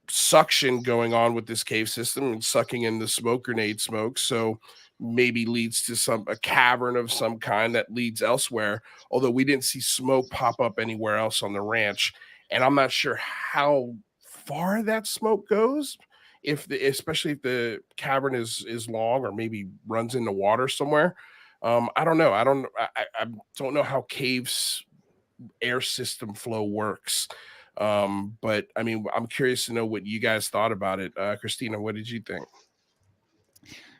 suction going on with this cave system and sucking in the smoke grenade smoke. So maybe leads to a cavern of some kind that leads elsewhere. Although we didn't see smoke pop up anywhere else on the ranch, and I'm not sure how far that smoke goes, especially if the cavern is long or maybe runs into water somewhere. I don't know. I don't know how caves air system flow works. But I mean, I'm curious to know what you guys thought about it. Christina, what did you think?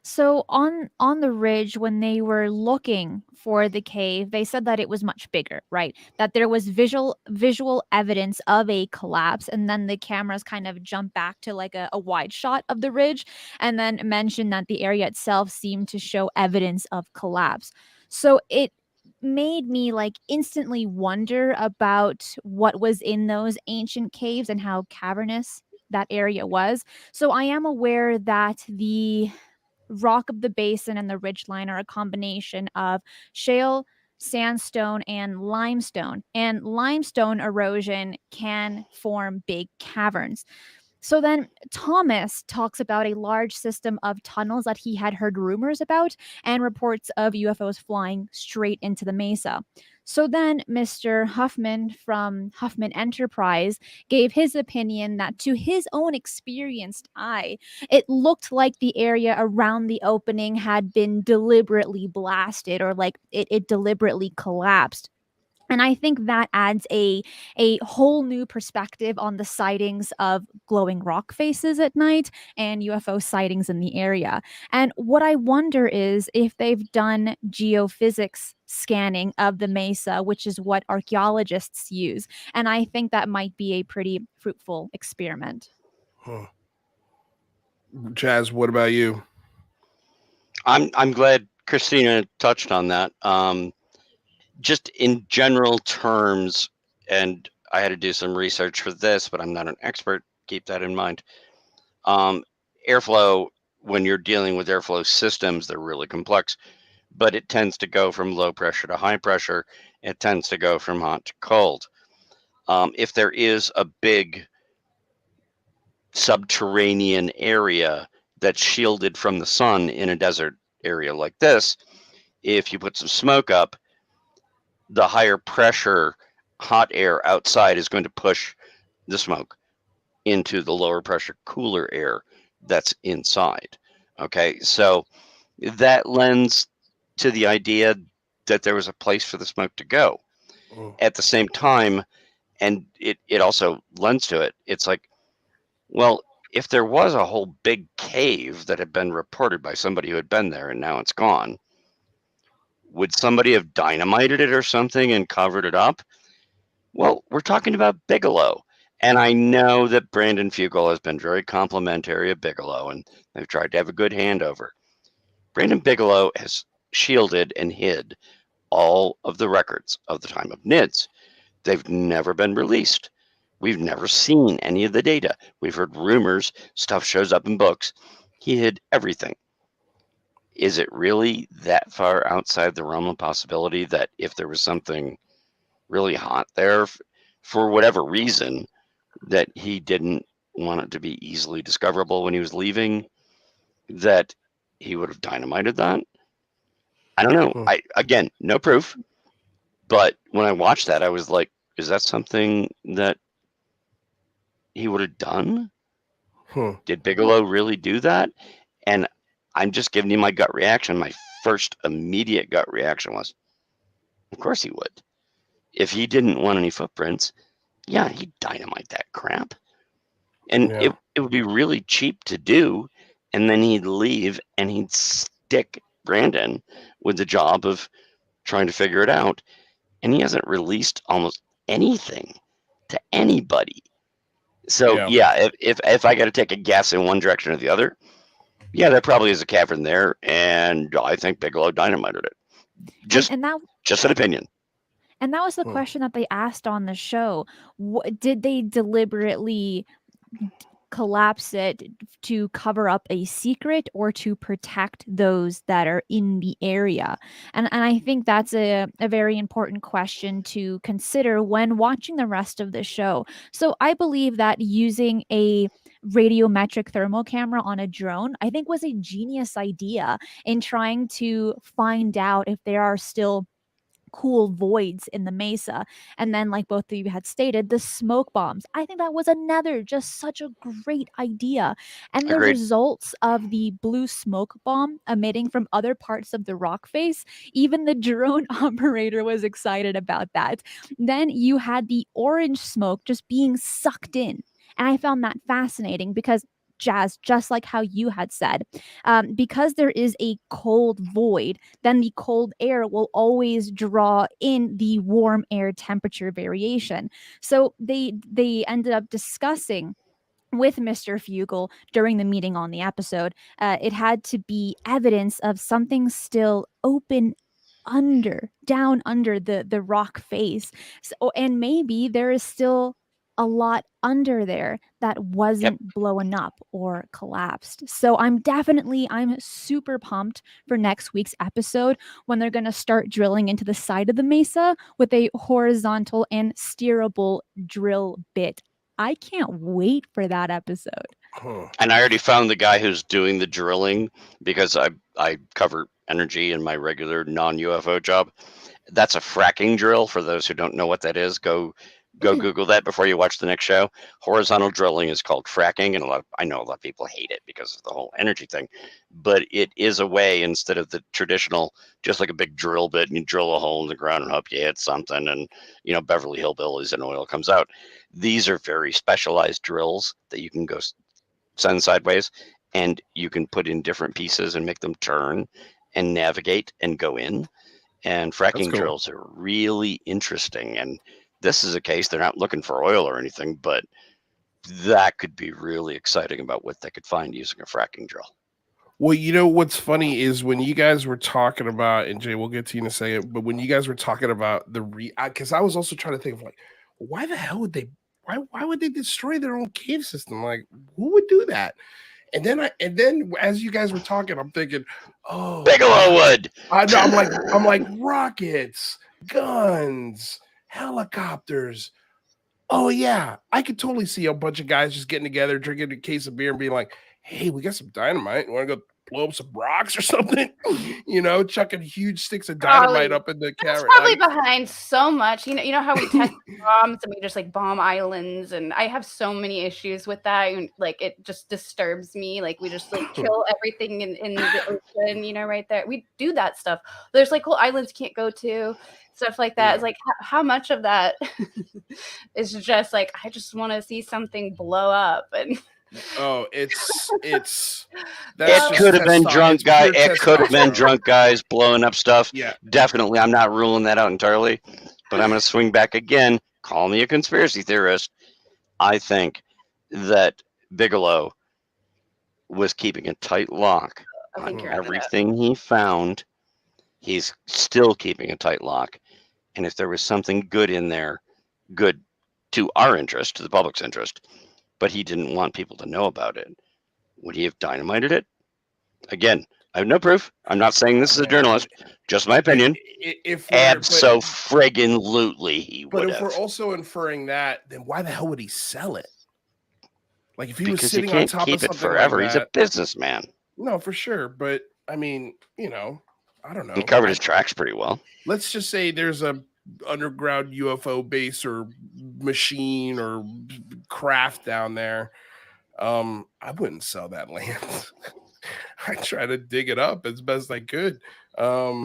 So on the ridge, when they were looking for the cave, they said that it was much bigger, right? That there was visual evidence of a collapse, and then the cameras kind of jump back to like a wide shot of the ridge, and then mentioned that the area itself seemed to show evidence of collapse. So it made me like instantly wonder about what was in those ancient caves and how cavernous that area was. So I am aware that the rock of the basin and the ridgeline are a combination of shale, sandstone, and limestone. And limestone erosion can form big caverns. So then Thomas talks about a large system of tunnels that he had heard rumors about and reports of UFOs flying straight into the mesa. So then Mr. Huffman from Huffman Enterprise gave his opinion that to his own experienced eye, it looked like the area around the opening had been deliberately blasted, or like it deliberately collapsed. And I think that adds a whole new perspective on the sightings of glowing rock faces at night and UFO sightings in the area. And what I wonder is if they've done geophysics scanning of the mesa, which is what archaeologists use. And I think that might be a pretty fruitful experiment. Huh. Jazz, what about you? I'm glad Christina touched on that. Just in general terms, and I had to do some research for this, but I'm not an expert. Keep that in mind. Airflow, when you're dealing with airflow systems, they're really complex, but it tends to go from low pressure to high pressure. It tends to go from hot to cold. If there is a big subterranean area that's shielded from the sun in a desert area like this, if you put some smoke up, the higher pressure hot air outside is going to push the smoke into the lower pressure cooler air that's inside. Okay, so that lends to the idea that there was a place for the smoke to go. At the same time, and it also lends to it, it's like, well, if there was a whole big cave that had been reported by somebody who had been there and now it's gone, would somebody have dynamited it or something and covered it up? Well, we're talking about Bigelow. And I know that Brandon Fugel has been very complimentary of Bigelow, and they've tried to have a good handover. Brandon Bigelow has shielded and hid all of the records of the time of NIDS. They've never been released. We've never seen any of the data. We've heard rumors, stuff shows up in books. He hid everything. Is it really that far outside the realm of possibility that if there was something really hot there, for whatever reason, that he didn't want it to be easily discoverable when he was leaving, that he would have dynamited that? I don't know. Again, no proof. But when I watched that, I was like, is that something that he would have done? Did Bigelow really do that? And I'm just giving you my gut reaction. My first immediate gut reaction was, of course he would. If he didn't want any footprints, yeah, he'd dynamite that crap. And it would be really cheap to do. And then he'd leave and he'd stick Brandon with the job of trying to figure it out. And he hasn't released almost anything to anybody. So yeah, if I got to take a guess in one direction or the other, yeah, there probably is a cavern there, and I think Bigelow dynamited it. Just an opinion. And that was the question that they asked on the show. Did they deliberately collapse it to cover up a secret or to protect those that are in the area? And I think that's a very important question to consider when watching the rest of the show. So I believe that using a radiometric thermal camera on a drone, I think, was a genius idea in trying to find out if there are still cool voids in the mesa. And then, like both of you had stated, the smoke bombs, I think that was another just such a great idea. And the results of the blue smoke bomb emitting from other parts of the rock face, even the drone operator was excited about that. Then you had the orange smoke just being sucked in, and I found that fascinating because, Jazz, just like how you had said, because there is a cold void, then the cold air will always draw in the warm air temperature variation. So they ended up discussing with Mr. Fugel during the meeting on the episode, it had to be evidence of something still open down under the rock face. So, and maybe there is still a lot under there that wasn't blowing up or collapsed. So I'm super pumped for next week's episode when they're going to start drilling into the side of the mesa with a horizontal and steerable drill bit. I can't wait for that episode. And I already found the guy who's doing the drilling, because I cover energy in my regular non-UFO job. That's a fracking drill. For those who don't know what that is, go Google that before you watch the next show. Horizontal drilling is called fracking, and I know a lot of people hate it because of the whole energy thing, but it is a way, instead of the traditional, just like a big drill bit and you drill a hole in the ground and hope you hit something, and Beverly Hillbillies and oil comes out. These are very specialized drills that you can go send sideways, and you can put in different pieces and make them turn and navigate and go in. And fracking drills are really interesting. And this is a case, they're not looking for oil or anything, but that could be really exciting about what they could find using a fracking drill. Well, what's funny is when you guys were talking about, and Jay, we'll get to you in a second, but when you guys were talking about because I was also trying to think of, like, why the hell would why would they destroy their own cave system? Like, who would do that? And then as you guys were talking, I'm thinking, oh, Bigelow would. I'm like rockets, guns, helicopters. Oh yeah, I could totally see a bunch of guys just getting together, drinking a case of beer, and being like, "Hey, we got some dynamite. You want to go blow up some rocks or something?" Chucking huge sticks of dynamite up in the carrot. It's probably behind so much. You know how we test bombs and we just like bomb islands, and I have so many issues with that. And, like, it just disturbs me. Like, we just like kill everything in the ocean. Right there. We do that stuff. There's like whole islands you can't go to. Stuff like that. It's like how much of that is just like, I just want to see something blow up. And it could have been drunk guys. It could have been drunk guys blowing up stuff. Yeah, definitely. I'm not ruling that out entirely, but I'm going to swing back again. Call me a conspiracy theorist. I think that Bigelow was keeping a tight lock on everything he found. He's still keeping a tight lock. And if there was something good in there, good to our interest, to the public's interest, but he didn't want people to know about it, would he have dynamited it? Again, I have no proof. I'm not saying this is a journalist, just my opinion. Abso-friggin-lutely he would have. But if we're also inferring that, then why the hell would he sell it? Like, if he was sitting on top of something keep it forever. Like that, he's a businessman. No, for sure. But, I mean, I don't know. He covered his tracks pretty well. Let's just say there's a underground UFO base or machine or craft down there. I wouldn't sell that land. I try to dig it up as best I could. But I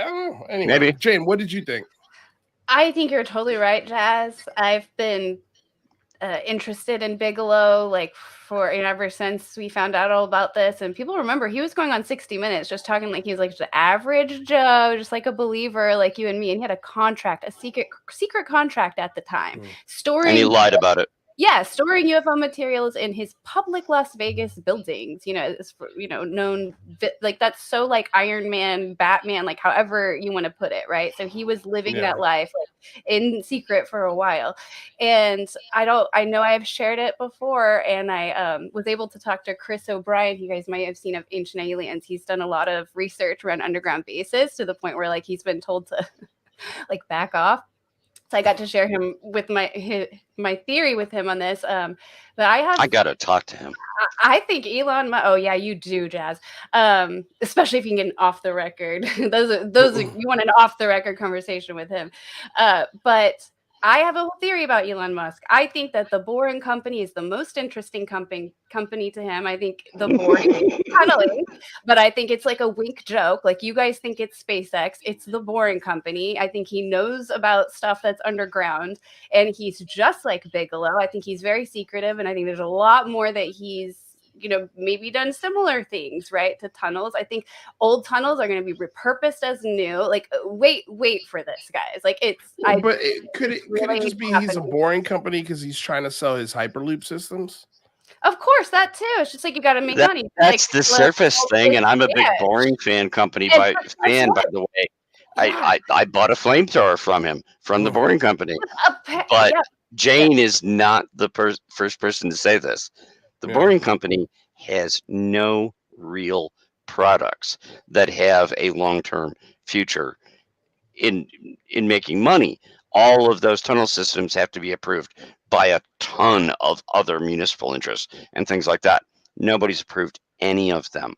don't know. Anyway, maybe. Jane, what did you think? I think you're totally right, Jazz. I've been interested in Bigelow for ever since we found out all about this, and people remember he was going on 60 Minutes just talking like he was like the average Joe, just like a believer like you and me, and he had a secret contract at the time, storing, and he lied about it. Yeah, storing UFO materials in his public Las Vegas buildings. Known like that's so like Iron Man, Batman, like however you want to put it, right? So he was living that life in secret for a while, and I know I have shared it before, and I was able to talk to Chris O'Brien. You guys might have seen of Ancient Aliens. He's done a lot of research around underground bases to the point where like he's been told to like back off. So I got to share him with my theory with him on this. But I got to talk to him. I think Elon Musk. Oh yeah, you do, Jazz. Especially if you can get an off the record. those you want an off the record conversation with him. But I have a whole theory about Elon Musk. I think that the Boring Company is the most interesting company to him. I think the Boring tunneling, but I think it's like a wink joke. Like you guys think it's SpaceX. It's the Boring Company. I think he knows about stuff that's underground, and he's just like Bigelow. I think he's very secretive, and I think there's a lot more that he's maybe done similar things, right, to tunnels. I think old tunnels are going to be repurposed as new. Like, wait for this, guys. Like, could it just be he's a Boring Company because he's trying to sell his Hyperloop systems? Of course, that too. It's just like you got to make money. That's the surface thing, and I'm a big Boring fan by the way. I bought a flamethrower from him, from the Boring Company. But Jane is not the first person to say this. The Boring Company has no real products that have a long-term future in making money. All of those tunnel systems have to be approved by a ton of other municipal interests and things like that. Nobody's approved any of them,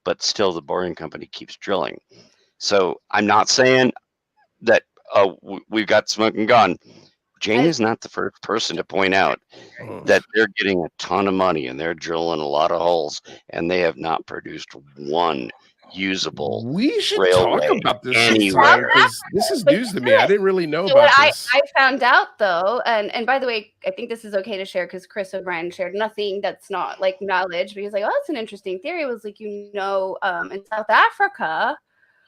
but still the Boring Company keeps drilling. So I'm not saying that we've got smoking gun. Jane is not the first person to point out that they're getting a ton of money and they're drilling a lot of holes and they have not produced one usable We should railway talk about this anywhere. because this is news to me. I didn't really know So about what this. I found out though, and by the way, I think this is okay to share because Chris O'Brien shared nothing that's not like knowledge, but he's like, oh, that's an interesting theory. It was like, in South Africa,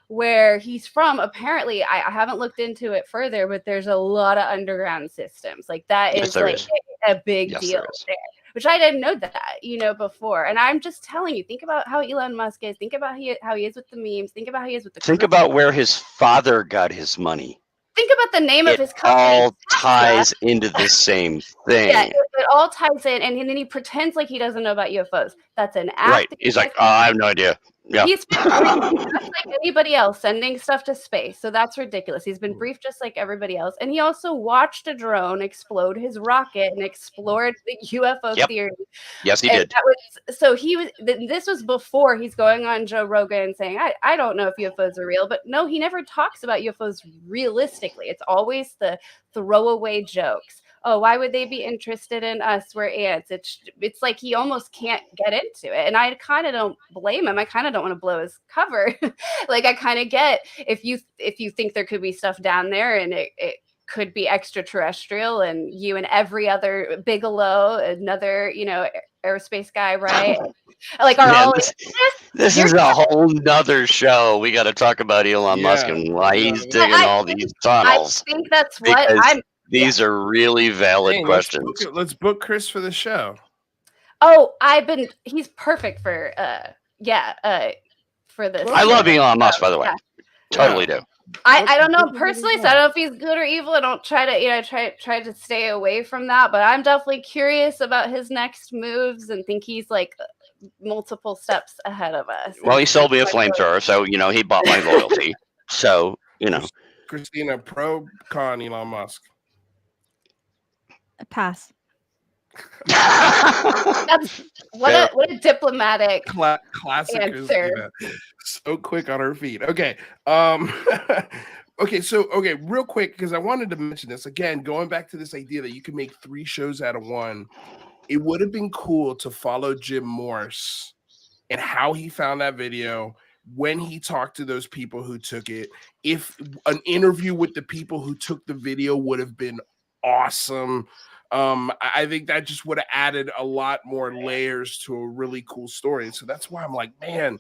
where he's from, apparently, I haven't looked into it further, but there's a lot of underground systems. Like that is like a big deal there, which I didn't know that, before. And I'm just telling you, think about how Elon Musk is. Think about how he is with the memes. Think about how he is with the. Think about where his father got his money. Think about the name of his company. It all ties into the same thing. Yeah, it all ties in, and then he pretends like he doesn't know about UFOs. That's an act. Right. He's like, oh, I have no idea. Yeah. He's been briefed just like anybody else, sending stuff to space. So that's ridiculous. He's been briefed just like everybody else. And he also watched a drone explode his rocket and explored the UFO theory. Yes, he did. This was before he's going on Joe Rogan saying, I don't know if UFOs are real. But no, he never talks about UFOs realistically. It's always the throwaway jokes. Oh, why would they be interested in us? We're ants. It's like he almost can't get into it. And I kind of don't blame him. I kind of don't want to blow his cover. Like I kind of get if you think there could be stuff down there and it could be extraterrestrial and you and every other Bigelow, another, aerospace guy, right? Like are all this is a whole nother show. We got to talk about Elon Musk and why he's digging all these tunnels. I think that's what I'm. These are really valid questions. Let's book Chris for the show. Oh, he's perfect for for this. I love Elon Musk, by the way. Yeah. Totally do. I don't know personally, so I don't know if he's good or evil. I don't try to try to stay away from that, but I'm definitely curious about his next moves and think he's like multiple steps ahead of us. Well, he sold me a flamethrower, so he bought my loyalty. So, Christina, pro con Elon Musk. Pass. That's what a diplomatic classic answer. So quick on her feet. Okay. Real quick, because I wanted to mention this again, going back to this idea that you can make 3 shows out of one. It would have been cool to follow Jim Morse and how he found that video, when he talked to those people who took it. If an interview with the people who took the video would have been awesome. I think that just would have added a lot more layers to a really cool story. So that's why I'm like, man,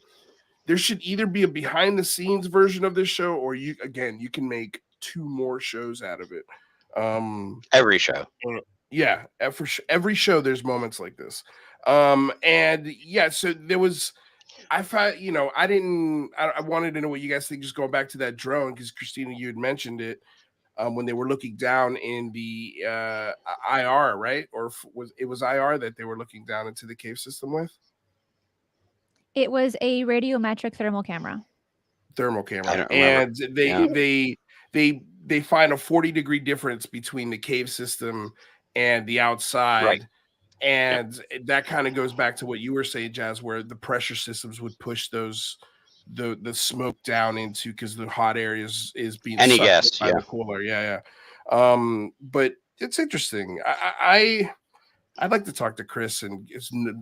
there should either be a behind the scenes version of this show, or you can make 2 more shows out of it. Every show. Yeah, every show there's moments like this. So there was, I thought, I wanted to know what you guys think, just going back to that drone, because Christina, you had mentioned it. When they were looking down in the IR, right? Or was IR that they were looking down into the cave system with? It was a radiometric thermal camera. And they find a 40-degree difference between the cave system and the outside. Right. And that kind of goes back to what you were saying, Jazz, where the pressure systems would push the smoke down into, because the hot air is being sucked by the cooler. But it's interesting. I'd like to talk to Chris and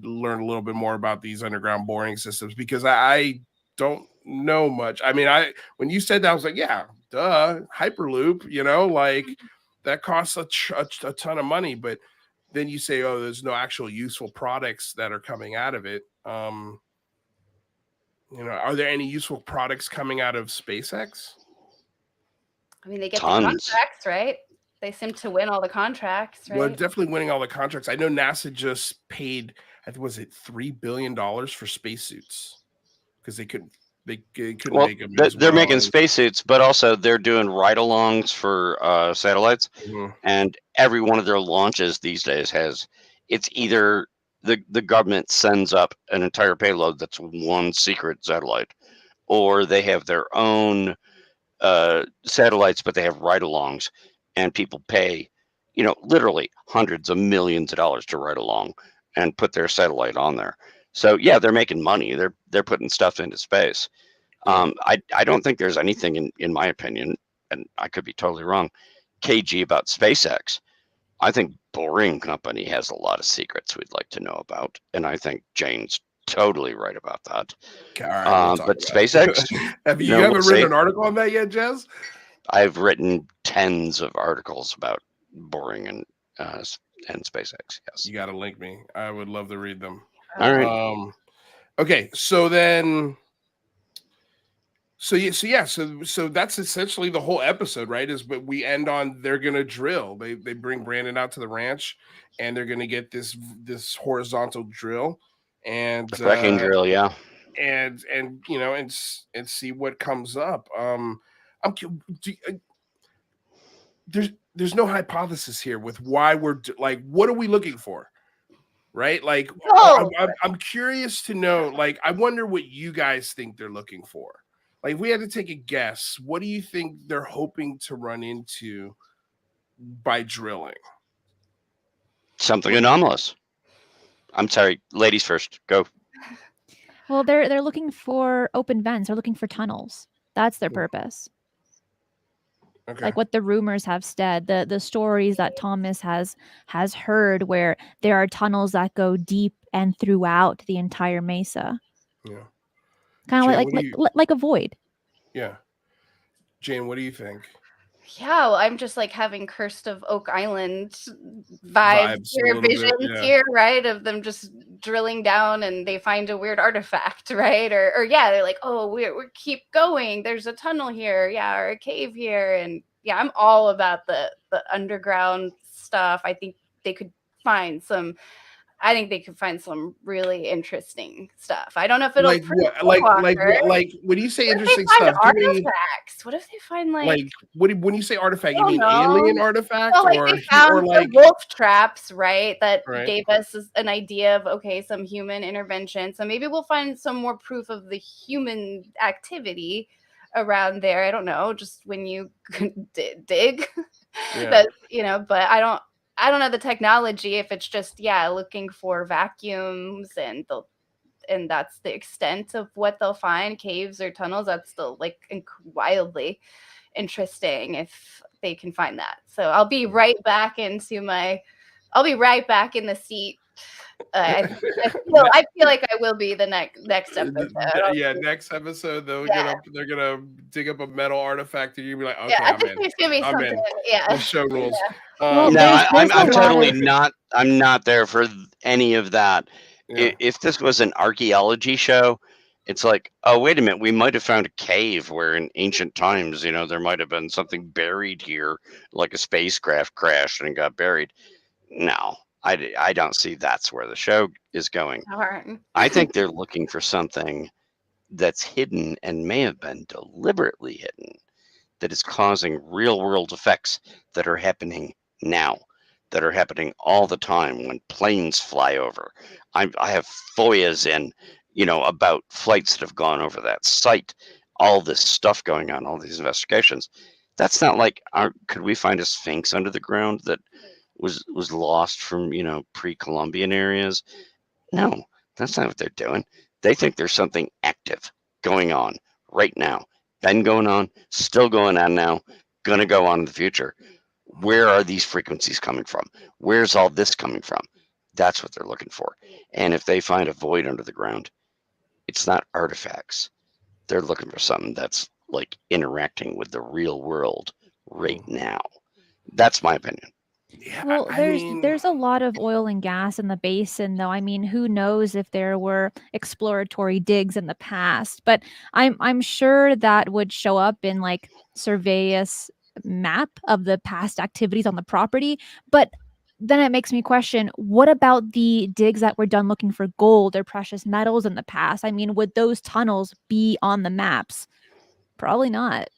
learn a little bit more about these underground boring systems, because I don't know much. I mean, when you said that, I was like, yeah, duh, Hyperloop, like that costs a ton of money. But then you say, oh, there's no actual useful products that are coming out of it. Are there any useful products coming out of SpaceX? I mean, they get the contracts, right? They seem to win all the contracts, right? Well, definitely winning all the contracts. I know NASA just paid, I think, was it $3 billion for spacesuits, because they They couldn't Well, make them as they're well. making spacesuits, but also they're doing ride-alongs for satellites, Mhm. and every one of their launches these days it's either the government sends up an entire payload that's one secret satellite, or they have their own satellites, but they have ride-alongs, and people pay, literally hundreds of millions of dollars to ride along and put their satellite on there. So yeah, they're making money. They're putting stuff into space. Yeah. I don't think there's anything in my opinion, and I could be totally wrong, KG about SpaceX. I think Boring Company has a lot of secrets we'd like to know about, and I think Jane's totally right about that. Okay, all right, we'll talk But about it. SpaceX, Have you we'll haven't see. written an article on that yet, Jez? I've written tens of articles about Boring and SpaceX. Yes. You got to link me. I would love to read them. All right. Okay, so that's essentially the whole episode, right? But we end on they're gonna drill. They bring Brandon out to the ranch, and they're gonna get this horizontal drill, and The fracking drill, yeah. and see what comes up. There's no hypothesis here with why we're like, what are we looking for? Right? Like, I'm curious to know, like, I wonder what you guys think they're looking for. Like, if we had to take a guess, what do you think they're hoping to run into by drilling? Something anomalous. I'm sorry, ladies first. Go. Well, they're looking for open vents. They're looking for tunnels. That's their purpose. Okay. Like what the rumors have said, the stories that Thomas has heard, where there are tunnels that go deep and throughout the entire mesa. Yeah. Kind of like a void. Yeah. Jane, what do you think? Yeah, well, I'm just like having Cursed of Oak Island vibes here, visions here, right? Of them just drilling down and they find a weird artifact, right? Or yeah, they're like, oh, we keep going. There's a tunnel here, yeah, or a cave here, and yeah, I'm all about the underground stuff. I think they could find some. I think they could find some really interesting stuff. I don't know if it'll like when you say interesting stuff, artifacts. What if they find like when you say artifact, you mean alien artifact, well, like they found the wolf traps, right? That gave us an idea of some human intervention. So maybe we'll find some more proof of the human activity around there. I don't know, just when you dig, that but I don't know the technology, if it's just looking for vacuums and that's the extent of what they'll find, caves or tunnels. That's still like wildly interesting if they can find that. So I'll be right back in the seat. I feel like I will be the next episode. Yeah, next episode they're gonna dig up a metal artifact and you'll be like, okay, I think there's gonna be something. Yeah, the show rules. Well, no, I'm totally not. I'm not there for any of that. Yeah. If this was an archaeology show, it's like, oh, wait a minute, we might have found a cave where in ancient times, there might have been something buried here, like a spacecraft crashed and got buried. No, I don't see that's where the show is going. I think they're looking for something that's hidden and may have been deliberately hidden, that is causing real world effects that are happening now, that are happening all the time when planes fly over. I have FOIAs in, about flights that have gone over that site, all this stuff going on, all these investigations. That's not like, could we find a Sphinx under the ground that was lost from, pre-Columbian areas? No, that's not what they're doing. They think there's something active going on right now. Been going on, still going on now, going to go on in the future. Where are these frequencies coming from? Where's all this coming from? That's what they're looking for. And if they find a void under the ground, it's not artifacts. They're looking for something that's like interacting with the real world right now. That's my opinion. Yeah, well, there's a lot of oil and gas in the basin, though. I mean, who knows if there were exploratory digs in the past? But I'm sure that would show up in like Surveys map of the past activities on the property. But then it makes me question, what about the digs that were done looking for gold or precious metals in the past? I mean, would those tunnels be on the maps? Probably not.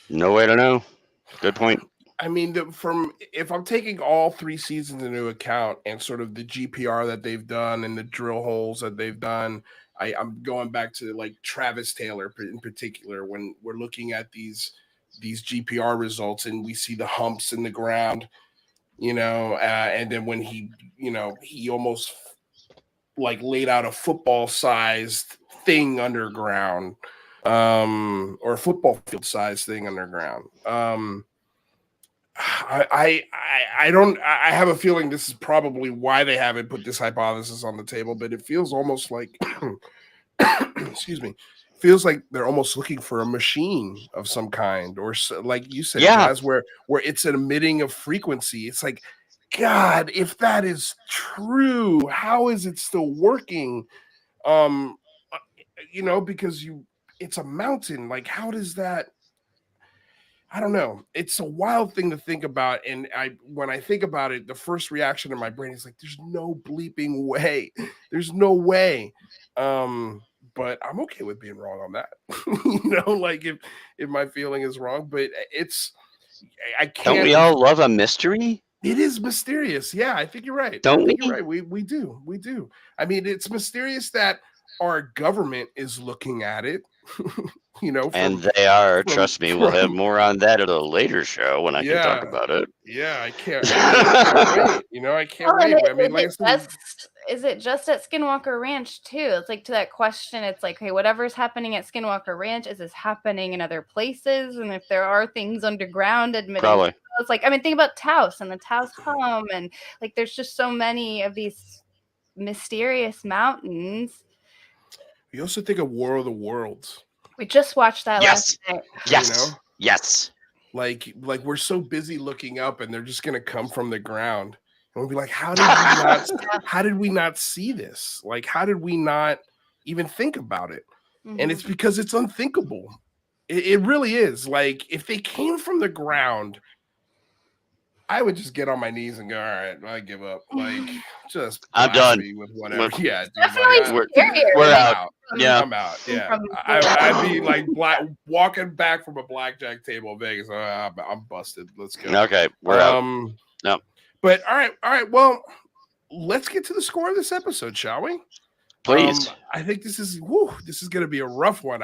No way to know. Good point. I mean, if I'm taking all 3 seasons into account and sort of the GPR that they've done and the drill holes that they've done, I'm going back to like Travis Taylor in particular when we're looking at these GPR results and we see the humps in the ground, and then when he almost like laid out a football sized thing underground, or a football field sized thing underground. I have a feeling this is probably why they haven't put this hypothesis on the table, but it feels almost like excuse me, feels like they're almost looking for a machine of some kind, or like you said, Jazz, where it's an emitting of frequency. It's like, God, if that is true, how is it still working? Because it's a mountain. Like, how does that? I don't know. It's a wild thing to think about. And when I think about it, the first reaction in my brain is like, there's no bleeping way. There's no way. But I'm okay with being wrong on that. Like if my feeling is wrong, but I can't. Don't we all love a mystery? It is mysterious. Yeah, I think you're right. Don't we? You're right. We do. I mean, it's mysterious that our government is looking at it. And they are. Trust me, we'll have more on that at a later show when I can talk about it. Yeah, I can't wait. I can't wait. I mean, is it just at Skinwalker Ranch too? It's like, to that question, it's like, hey, whatever's happening at Skinwalker Ranch, is this happening in other places? And if there are things underground admitting, probably. It's like, I mean, think about Taos and the Taos home, and like, there's just so many of these mysterious mountains. We also think of War of the Worlds. We just watched that last night. Yes. Yes. Like we're so busy looking up, and they're just gonna come from the ground, and we'll be like, how did we not see this? Like, how did we not even think about it? Mm-hmm. And it's because it's unthinkable. It really is. Like, if they came from the ground, I would just get on my knees and go, all right, I give up. Like, just I'm done with whatever. Yeah, dude, definitely we're out. Yeah, I'm out. Yeah, I'd be like walking back from a blackjack table in Vegas. I'm busted. Let's go. Okay, we're out. No, but all right. Well, let's get to the score of this episode, shall we? Please. I think this is going to be a rough one.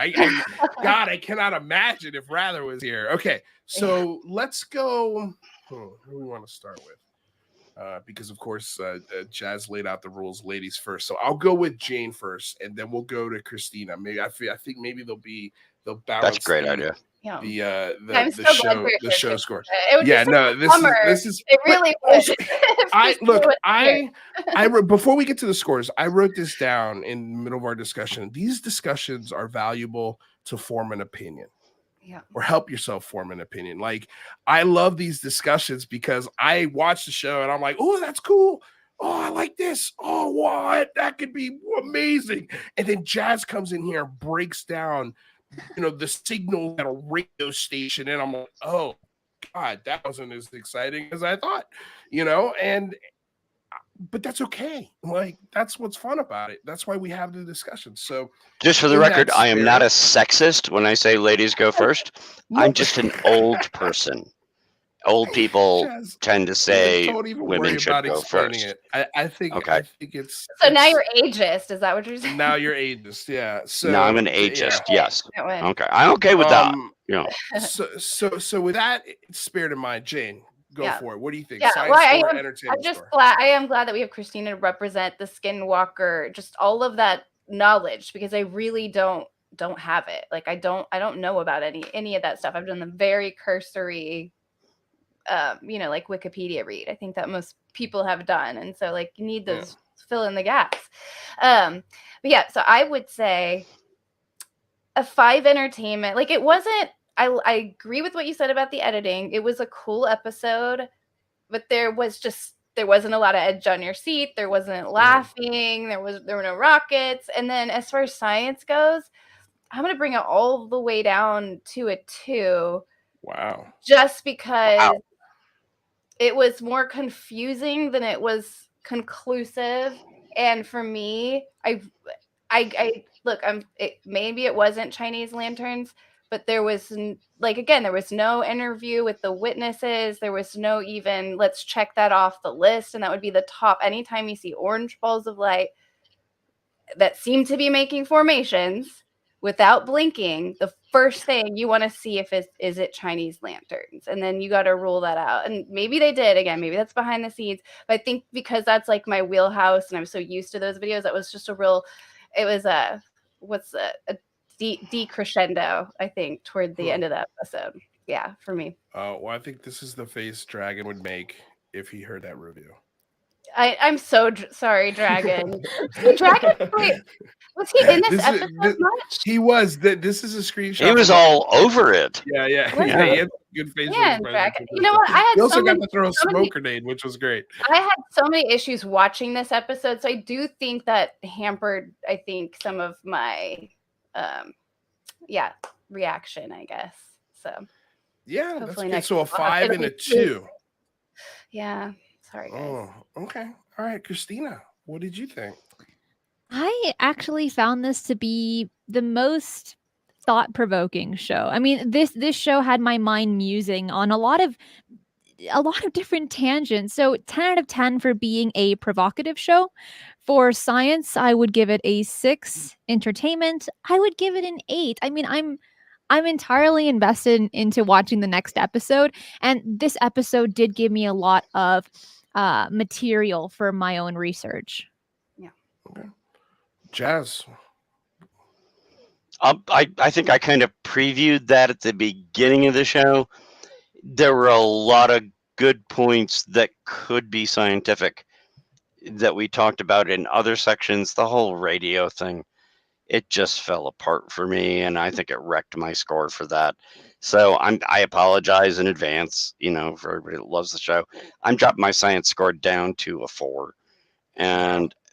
God, I cannot imagine if Rather was here. Okay, so let's go. Who do we want to start with? Because of course, Jazz laid out the rules, ladies first. So I'll go with Jane first, and then we'll go to Christina. Maybe I think maybe they'll balance. That's a great idea. Yeah. The show score. This is it really was. Before we get to the scores, I wrote this down in the middle of our discussion. These discussions are valuable to form an opinion. Yeah. Or help yourself form an opinion. Like, I love these discussions because I watch the show and I'm like, oh, that's cool. Oh, I like this. Oh, what? That could be amazing. And then Jazz comes in here and breaks down, the signal at a radio station. And I'm like, oh, God, that wasn't as exciting as I thought, but that's okay. Like, that's what's fun about it. That's why we have the discussion. So just for the record, I am not a sexist when I say ladies go first. I'm just an old person. Old people tend to say women should go first. I think it's so now you're ageist. Is that what you're saying? Now you're ageist. Yeah. So now I'm an ageist. Yeah. Yes. Okay. I'm okay with that. So with that spirit in mind, Jane, go for it. What do you think? Yeah, Science I am glad that we have Christina to represent the Skinwalker, just all of that knowledge, because I really don't have it. Like, I don't know about any of that stuff. I've done the very cursory like Wikipedia read. I think that most people have done, and so like you need those fill in the gaps. But yeah, so I would say a 5 entertainment. Like, it wasn't. I agree with what you said about the editing. It was a cool episode, but there wasn't a lot of edge on your seat. There wasn't laughing. There were no rockets. And then as far as science goes, I'm going to bring it all the way down to a 2. Wow. Just because it was more confusing than it was conclusive. And for me, I look, maybe it wasn't Chinese lanterns, but there was again, there was no interview with the witnesses. There was no even let's check that off the list, and that would be the top. Anytime you see orange balls of light that seem to be making formations without blinking, the first thing you want to see is it Chinese lanterns, and then you got to rule that out. And maybe they did. Again, maybe that's behind the scenes, but I think because that's like my wheelhouse, and I'm so used to those videos, that was just it was a decrescendo, I think, toward the end of that episode. Yeah, for me. Well, I think this is the face Dragon would make if he heard that review. I'm so sorry, Dragon. Dragon, wait, was he in this episode much? He was. This is a screenshot. He was all over it. Yeah. He had good face. Yeah, Dragon. You know what? I had also got to throw a smoke grenade, which was great. I had so many issues watching this episode, so I do think that hampered, I think, some of my, reaction, I guess. So yeah, that's good. So a 5 and a 2. Yeah. Sorry, guys. Oh, okay. All right, Christina, what did you think? I actually found this to be the most thought-provoking show. I mean, this show had my mind musing on a lot of different tangents. So 10 out of 10 for being a provocative show. For science, I would give it a 6. Entertainment, I would give it an 8. I mean, I'm entirely invested into watching the next episode, and this episode did give me a lot of material for my own research. Yeah. Okay. Jazz. I think I kind of previewed that at the beginning of the show. There were a lot of good points that could be scientific that we talked about in other sections. The whole radio thing, it just fell apart for me, and I think it wrecked my score for that. So I apologize in advance, for everybody that loves the show. I'm dropping my science score down to a 4,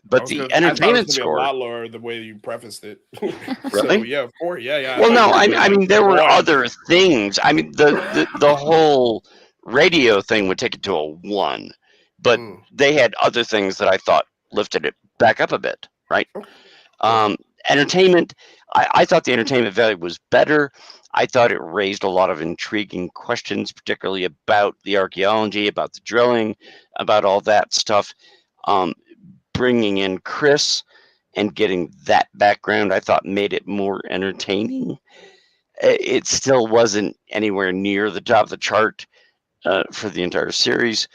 but the entertainment score a lot lower the way you prefaced it. Really? So, yeah, 4. Yeah. Well, no, I mean there were other things. I mean the whole radio thing would take it to a 1, but they had other things that I thought lifted it back up a bit, right? Entertainment, I thought the entertainment value was better. I thought it raised a lot of intriguing questions, particularly about the archaeology, about the drilling, about all that stuff. Bringing in Chris and getting that background, I thought made it more entertaining. It still wasn't anywhere near the top of the chart for the entire series,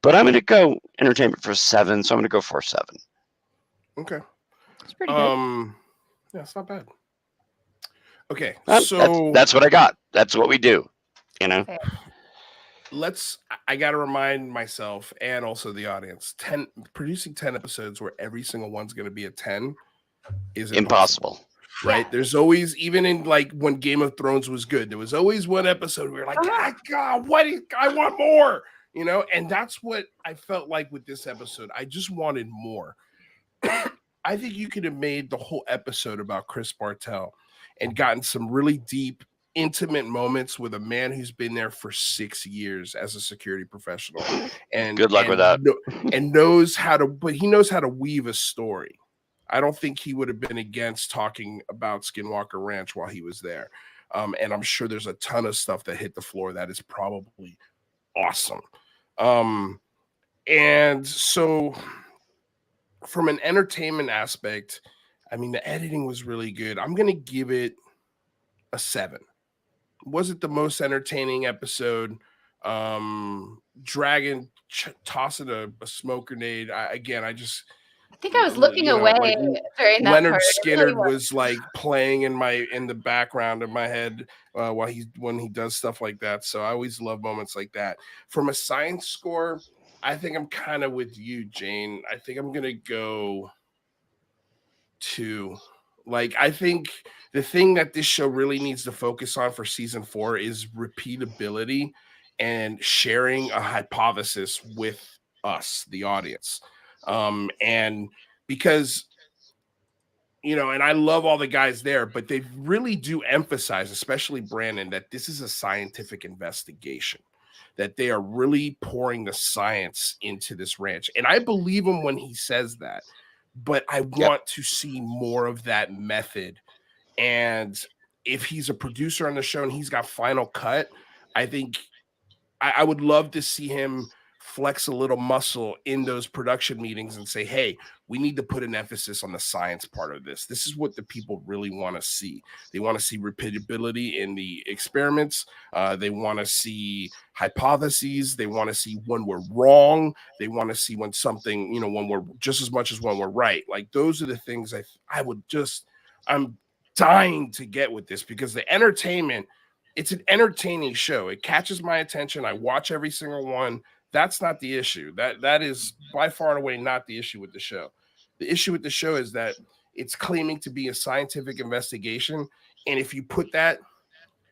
but I'm going to go entertainment for 7, so I'm going to go for 7. Okay. It's pretty good. Yeah, it's not bad. Okay, so that's what I got. That's what we do, Okay. I got to remind myself and also the audience, producing 10 episodes where every single one's going to be a 10 is impossible. Right? Yeah. There's always, even in when Game of Thrones was good, there was always one episode where you're like, God, I want more, and that's what I felt like with this episode. I just wanted more. I think you could have made the whole episode about Chris Bartell and gotten some really deep, intimate moments with a man who's been there for 6 years as a security professional. And good luck with that. And knows how to weave a story. I don't think he would have been against talking about Skinwalker Ranch while he was there. And I'm sure there's a ton of stuff that hit the floor that is probably awesome. And so from an entertainment aspect, I mean, the editing was really good. I'm going to give it a 7. Was it the most entertaining episode? Dragon tossing a smoke grenade. I think I was looking away during that Leonard part. Skinner was playing in the background of my head when he does stuff like that. So I always love moments like that. From a science score, I think I'm kind of with you, Jane. I think I'm gonna go 2. I think the thing that this show really needs to focus on for season 4 is repeatability and sharing a hypothesis with us, the audience. And because, and I love all the guys there, but they really do emphasize, especially Brandon, that this is a scientific investigation. that they are really pouring the science into this ranch. And I believe him when he says that, but I want to see more of that method. And if he's a producer on the show and he's got final cut, I think I would love to see him flex a little muscle in those production meetings and say, hey, we need to put an emphasis on the science part of this. This is what the people really want to see. They want to see repeatability in the experiments. They want to see hypotheses. They want to see when we're wrong. They want to see when something, when we're just as much as when we're right. Like those are the things I'm dying to get with this, because the entertainment, it's an entertaining show. It catches my attention. I watch every single one. That's not the issue. That is by far and away not the issue with the show. The issue with the show is that it's claiming to be a scientific investigation. And if you put that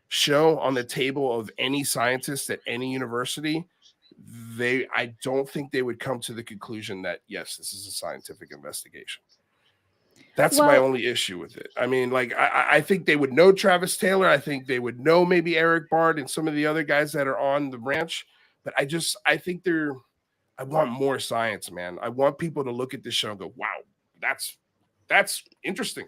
show on the table of any scientist at any university, I don't think they would come to the conclusion that, yes, this is a scientific investigation. That's my only issue with it. I mean, like, I think they would know Travis Taylor. I think they would know maybe Eric Bard and some of the other guys that are on the ranch. But I think I want more science, man. I want people to look at this show and go, wow, that's interesting.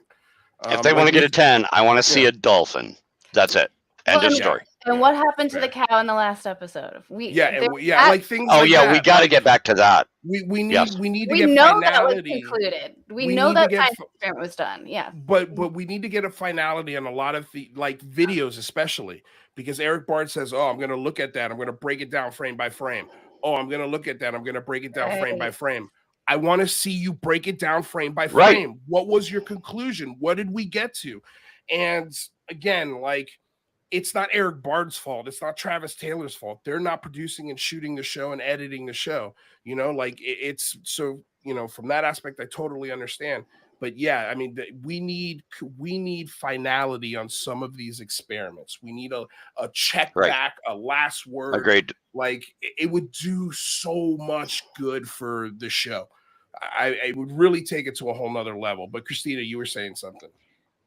If they want to get a 10, I want to see a dolphin. That's it. End of story. And what happened to the cow in the last episode? Like things. Oh like yeah, that. we got to get back to that. We need to get know finality. That was concluded. We know that science experiment was done. Yeah. But we need to get a finality on a lot of the videos, especially because Eric Bard says, "Oh, I'm going to look at that. I'm going to break it down frame by frame. Oh, I'm going to look at that. I'm going to break it down frame by frame." I want to see you break it down frame by frame. Right. What was your conclusion? What did we get to? And again, it's not Eric Bard's fault. It's not Travis Taylor's fault. They're not producing and shooting the show and editing the show. It's so, from that aspect, I totally understand. But yeah, I mean, we need finality on some of these experiments. We need a check back, a last word. Agreed. It would do so much good for the show. I would really take it to a whole nother level. But Christina, you were saying something.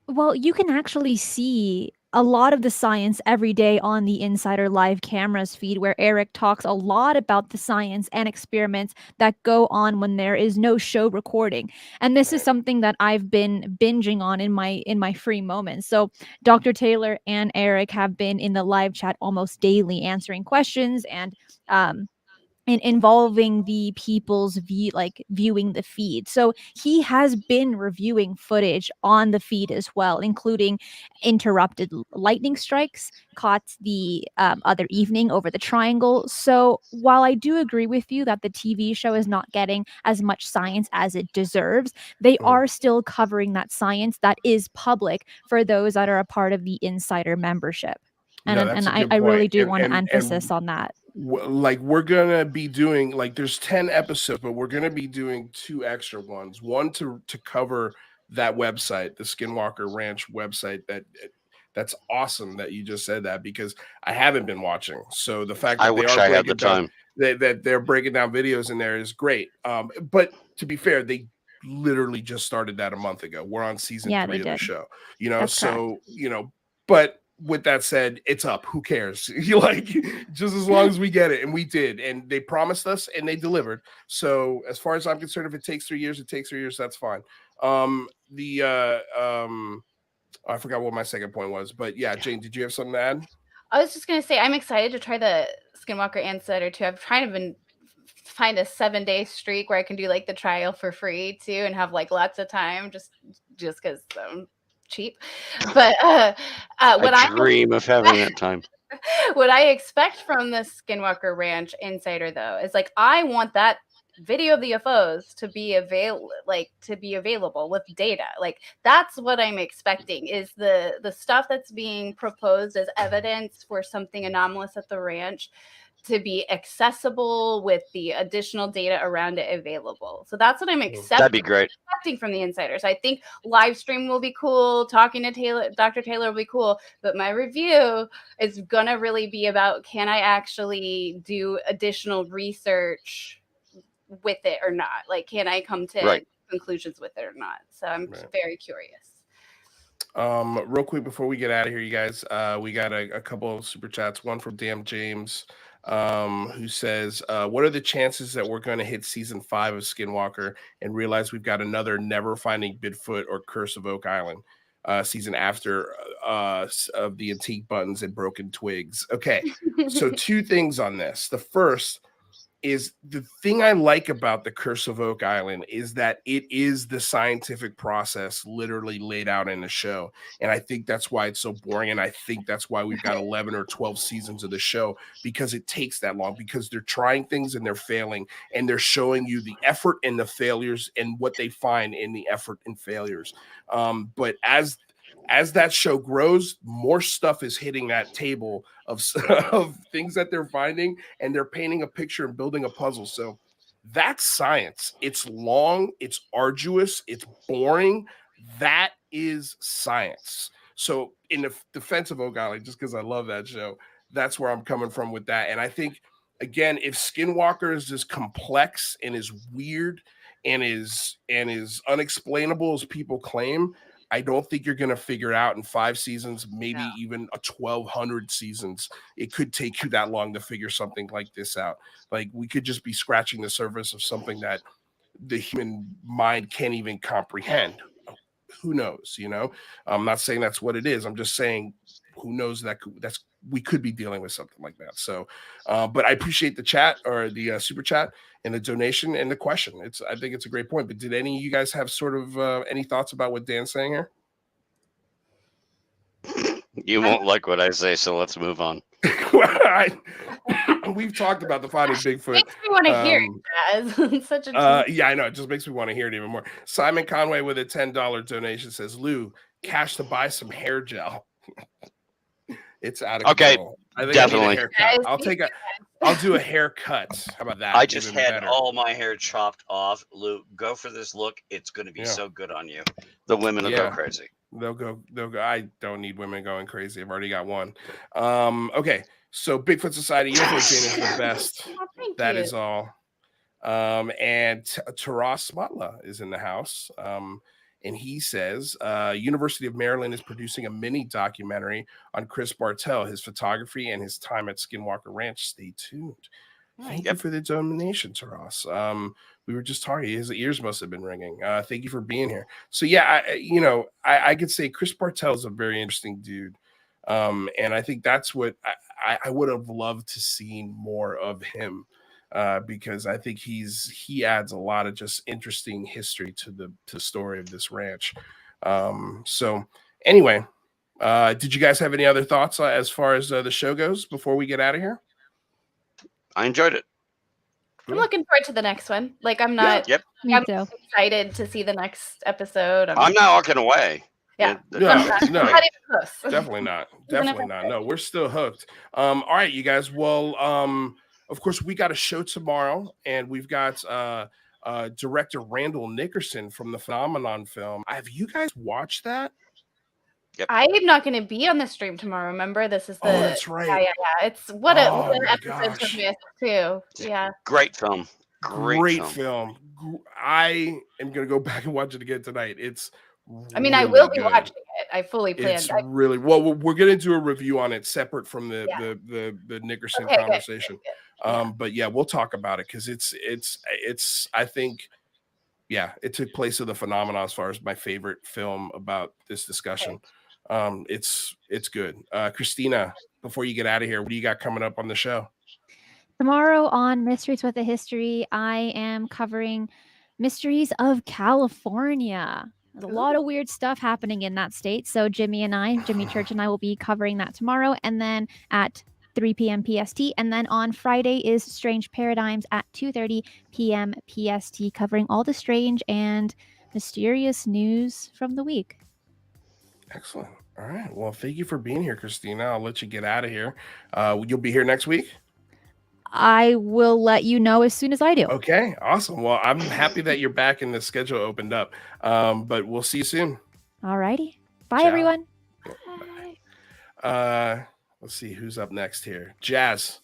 Well, you can actually see a lot of the science every day on the Insider Live Cameras feed, where Eric talks a lot about the science and experiments that go on when there is no show recording. And this is something that I've been binging on in my free moments. So Dr. Taylor and Eric have been in the live chat almost daily, answering questions and involving the people's viewing the feed. So he has been reviewing footage on the feed as well, including interrupted lightning strikes caught the other evening over the triangle. So while I do agree with you that the TV show is not getting as much science as it deserves, they are still covering that science that is public for those that are a part of the Insider membership. And I really do want to emphasis on that. We're gonna be doing there's 10 episodes, but we're gonna be doing 2 extra ones. One to cover that website, the Skinwalker Ranch website. That's awesome that you just said that, because I haven't been watching. So the fact that I had the time that they're breaking down videos in there is great. But to be fair, they literally just started that a month ago. We're on season 3 of the show. That's correct. But with that said, it's up. Who cares? Just as long as we get it, and we did, and they promised us, and they delivered. So, as far as I'm concerned, if it takes 3 years, it takes 3 years. That's fine. I forgot what my second point was, but yeah, Jane, did you have something to add? I was just gonna say I'm excited to try the Skinwalker Insider too. I've tried to find a 7-day streak where I can do the trial for free too, and have lots of time just because cheap. But I dream of having that time. What I expect from the Skinwalker Ranch Insider though is I want that video of the UFOs to be available with data. That's what I'm expecting, is the stuff that's being proposed as evidence for something anomalous at the ranch to be accessible with the additional data around it available. So that's what I'm That'd be great. expecting from the Insiders. I think Livestream will be cool. Talking to Dr. Taylor will be cool. But my review is going to really be about, can I actually do additional research with it or not? Can I come to conclusions with it or not? So I'm very curious. Real quick before we get out of here, you guys, we got a couple of super chats. One from Damn James. who says, what are the chances that we're going to hit season 5 of Skinwalker and realize we've got another Never Finding Bigfoot or Curse of Oak Island season after of the antique buttons and broken twigs? Okay, so 2 things on this. The first is the thing I like about the Curse of Oak Island is that it is the scientific process literally laid out in the show. And I think that's why it's so boring. And I think that's why we've got 11 or 12 seasons of the show, because it takes that long, because they're trying things and they're failing, and they're showing you the effort and the failures and what they find in the effort and failures. But as that show grows, more stuff is hitting that table of things that they're finding, and they're painting a picture and building a puzzle. So that's science. It's long, it's arduous, it's boring. That is science. So in the defense of Oak Island, just because I love that show, that's where I'm coming from with that. And I think, again, if Skinwalker is as complex and as weird and is unexplainable as people claim, I don't think you're going to figure it out in 5 seasons, maybe even a 1,200 seasons. It could take you that long to figure something like this out. Like, we could just be scratching the surface of something that the human mind can't even comprehend. Who knows? You know, I'm not saying that's what it is. I'm just saying, who knows, we could be dealing with something like that. So, but I appreciate the chat, or the super chat, and the donation and the question. I think it's a great point. But did any of you guys have sort of any thoughts about what Dan's saying here? You won't like what I say, so let's move on. We've talked about the finding Bigfoot. Makes me want to hear it, Jazz. Such a yeah, I know. It just makes me want to hear it even more. Simon Conway with a $10 donation says, Lou, cash to buy some hair gel. It's out of control. I think definitely. I need a haircut. I'll do a haircut. How about that? I just had all my hair chopped off. Lou, go for this look. It's going to be so good on you. The women will go crazy. They'll go. I don't need women going crazy. I've already got one. Okay. So Bigfoot Society, UFO Jane is the best. That is all. And Taras Smatla is in the house. And he says, University of Maryland is producing a mini documentary on Chris Bartell, his photography, and his time at Skinwalker Ranch. Stay tuned. Thank you for the donation, Taras. We were just talking. His ears must have been ringing. Thank you for being here. So, yeah, I could say Chris Bartell is a very interesting dude. And I think that's what I would have loved to see more of him. Because I think he adds a lot of just interesting history to the story of this ranch. So anyway, did you guys have any other thoughts as far as the show goes before we get out of here? I enjoyed it. I'm looking forward to the next one. Like, I'm not. Yep. I'm excited to see the next episode. I'm not walking away. Yeah. No. Not even close. Definitely not. Definitely not. No, we're still hooked. All right, you guys. Well, of course, we got a show tomorrow, and we've got director Randall Nickerson from the Phenomenon film. Have you guys watched that? Yep. I am not going to be on the stream tomorrow. Remember, this is the. Oh, that's right. Yeah. It's what an episode for me too. Yeah. Great film. Great film. I am going to go back and watch it again tonight. It's. I mean, I will be watching it. I fully plan. It's really well. We're going to do a review on it separate from the Nickerson conversation. Good. But yeah, we'll talk about it because it's. I think, it took place of the Phenomenon as far as my favorite film about this discussion. Okay. It's good. Christina, before you get out of here, what do you got coming up on the show? Tomorrow on Mysteries with a History, I am covering Mysteries of California. There's a lot of weird stuff happening in that state. So Jimmy Church and I will be covering that tomorrow. And then at 3 p.m. PST. And then on Friday is Strange Paradigms at 2:30 p.m. PST, covering all the strange and mysterious news from the week. Excellent. All right. Well, thank you for being here, Christina. I'll let you get out of here. You'll be here next week? I will let you know as soon as I do. Okay, awesome. Well, I'm happy that you're back and the schedule opened up. But we'll see you soon. All righty. Bye, Ciao. everyone. Bye. Let's see who's up next here. Jazz,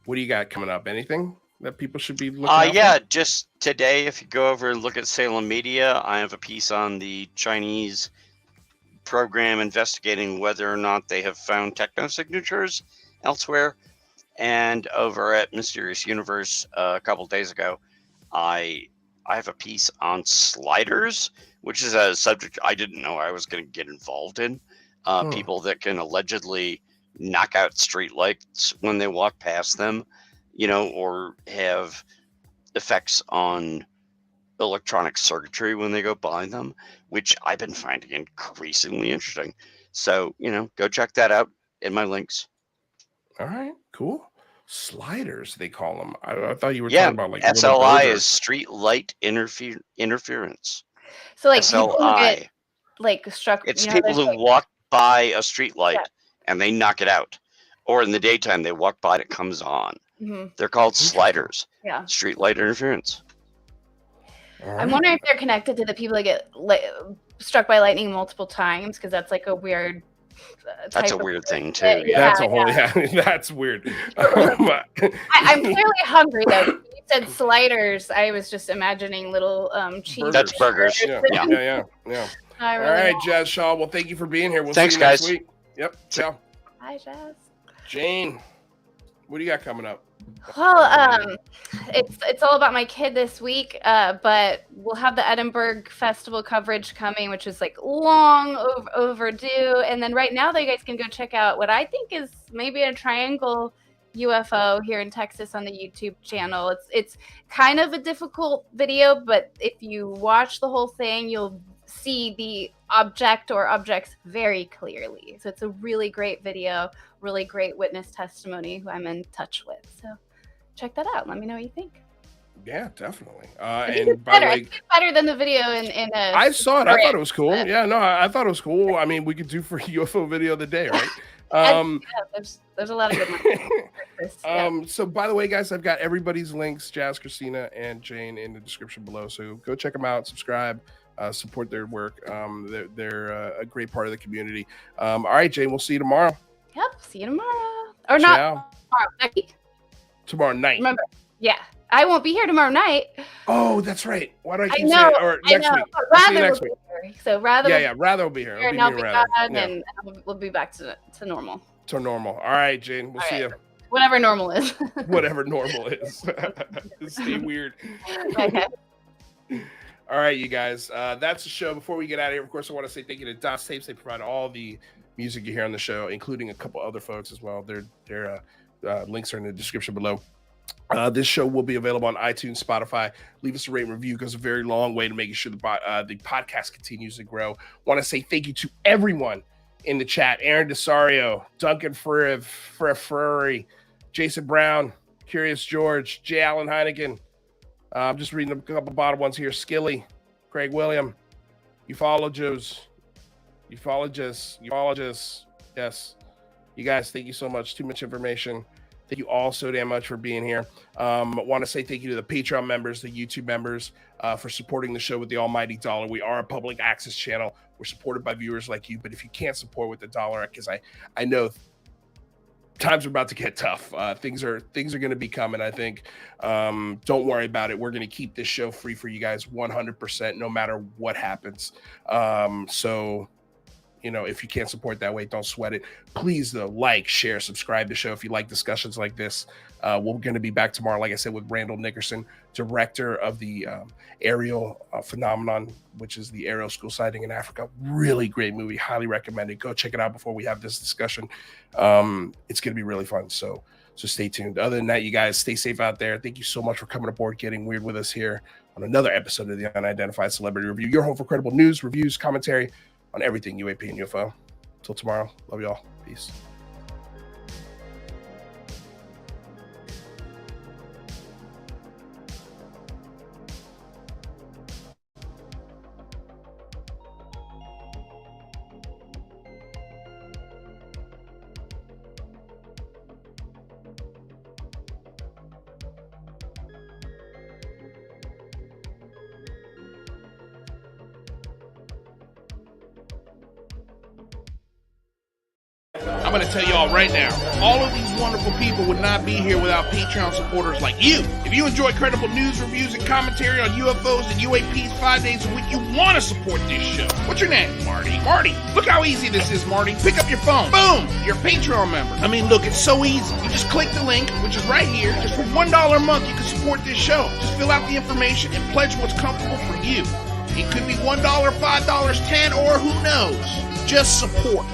what do you got coming up? Anything that people should be looking at? For? Just today, if you go over and look at Salem Media, I have a piece on the Chinese program investigating whether or not they have found techno signatures elsewhere. And over at Mysterious Universe a couple days ago, I have a piece on sliders, which is a subject I didn't know I was going to get involved in. People that can allegedly knock out streetlights when they walk past them, or have effects on electronic circuitry when they go by them, which I've been finding increasingly interesting. So, go check that out in my links. All right, cool. Sliders, they call them. I thought you were Yeah, talking about like SLI little is street light interference. So like people who SLI. get like struck. It's how people there's, who like, walk by a street light Yeah. and they knock it out. Or in the daytime, they walk by and it comes on. Mhm. They're called sliders. Yeah. Street light interference. All I'm right. wondering if they're connected to the people that get struck by lightning multiple times, because that's like a weird. That's a type of weird thing too. Yeah. Yeah. That's a whole that's weird. I'm clearly hungry though. When you said sliders, I was just imagining little cheese. That's burgers. Yeah. Yeah. I All really right, want- Jazz Shaw. Well, thank you for being here. We'll Thanks, see you next guys. week. Yep. Ciao. Hi, Jazz. Jane, what do you got coming up? Well, it's all about my kid this week, but we'll have the Edinburgh Festival coverage coming, which is like long overdue. And then right now, you guys can go check out what I think is maybe a triangle UFO here in Texas on the YouTube channel. It's kind of a difficult video, but if you watch the whole thing, you'll see the object or objects very clearly. So it's a really great video, really great witness testimony who I'm in touch with. So check that out. Let me know what you think. Yeah, definitely. I think And it's by the better. I way, think it's better than the video in I saw it. I thought it was cool. but- Yeah, no, I thought it was cool. I mean, we could do for UFO video of the day, right? Yeah, there's a lot of good ones. Yeah. So by the way, guys, I've got everybody's links, Jazz, Christina, and Jane, in the description below. So go check them out, subscribe, support their work. They're a great part of the community. All right, Jane, we'll see you tomorrow. Yep. See you tomorrow. Or Ciao. not tomorrow, next week. Tomorrow night. Remember. Yeah. I won't be here tomorrow night. Oh, that's right. Why do I keep know, saying? Or next week. But I'll see you Rather next will week. be here. So Rather Yeah, Rather will be here. and I'll I'll be be here, Rather. gone, Yeah. and we'll be back to normal. To normal. All right, Jane. We'll All see right. you. Whatever normal is. Whatever normal is. Stay weird. Okay. All right, you guys. That's the show. Before we get out of here, of course, I want to say thank you to DOS Tapes. They provide all the music you hear on the show, including a couple other folks as well. Their links are in the description below. This show will be available on iTunes, Spotify. Leave us a rate and review. It goes a very long way to making sure the podcast continues to grow. Want to say thank you to everyone in the chat: Aaron Desario, Duncan Ferrari, Jason Brown, Curious George, J. Allen Heineken. I'm just reading a couple bottom ones here: Skilly, Craig William, Ufologists. Yes, you guys, thank you so much. Too much information. Thank you all so damn much for being here. Want to say thank you to the Patreon members, the YouTube members, for supporting the show with the almighty dollar. We are a public access channel. We're supported by viewers like you, but if you can't support with the dollar, because I know times are about to get tough. Things are going to be coming, I think. Don't worry about it. We're going to keep this show free for you guys 100%, no matter what happens. So, if you can't support that way, don't sweat it. Please, though, like, share, subscribe to the show if you like discussions like this. We're going to be back tomorrow, like I said, with Randall Nickerson, director of the Aerial Phenomenon, which is the aerial school sighting in Africa. Really great movie. Highly recommended. Go check it out before we have this discussion. It's going to be really fun. So stay tuned. Other than that, you guys stay safe out there. Thank you so much for coming aboard, getting weird with us here on another episode of the Unidentified Celebrity Review. Your home for credible news, reviews, commentary on everything UAP and UFO. Till tomorrow. Love y'all. Peace. I'm going to tell you all right now, all of these wonderful people would not be here without Patreon supporters like you. If you enjoy credible news, reviews, and commentary on UFOs and UAPs 5 days a week, you want to support this show. What's your name? Marty. Marty, look how easy this is, Marty. Pick up your phone. Boom! You're a Patreon member. I mean, look, it's so easy. You just click the link, which is right here. Just for $1 a month, you can support this show. Just fill out the information and pledge what's comfortable for you. It could be $1, $5, $10, or who knows. Just support.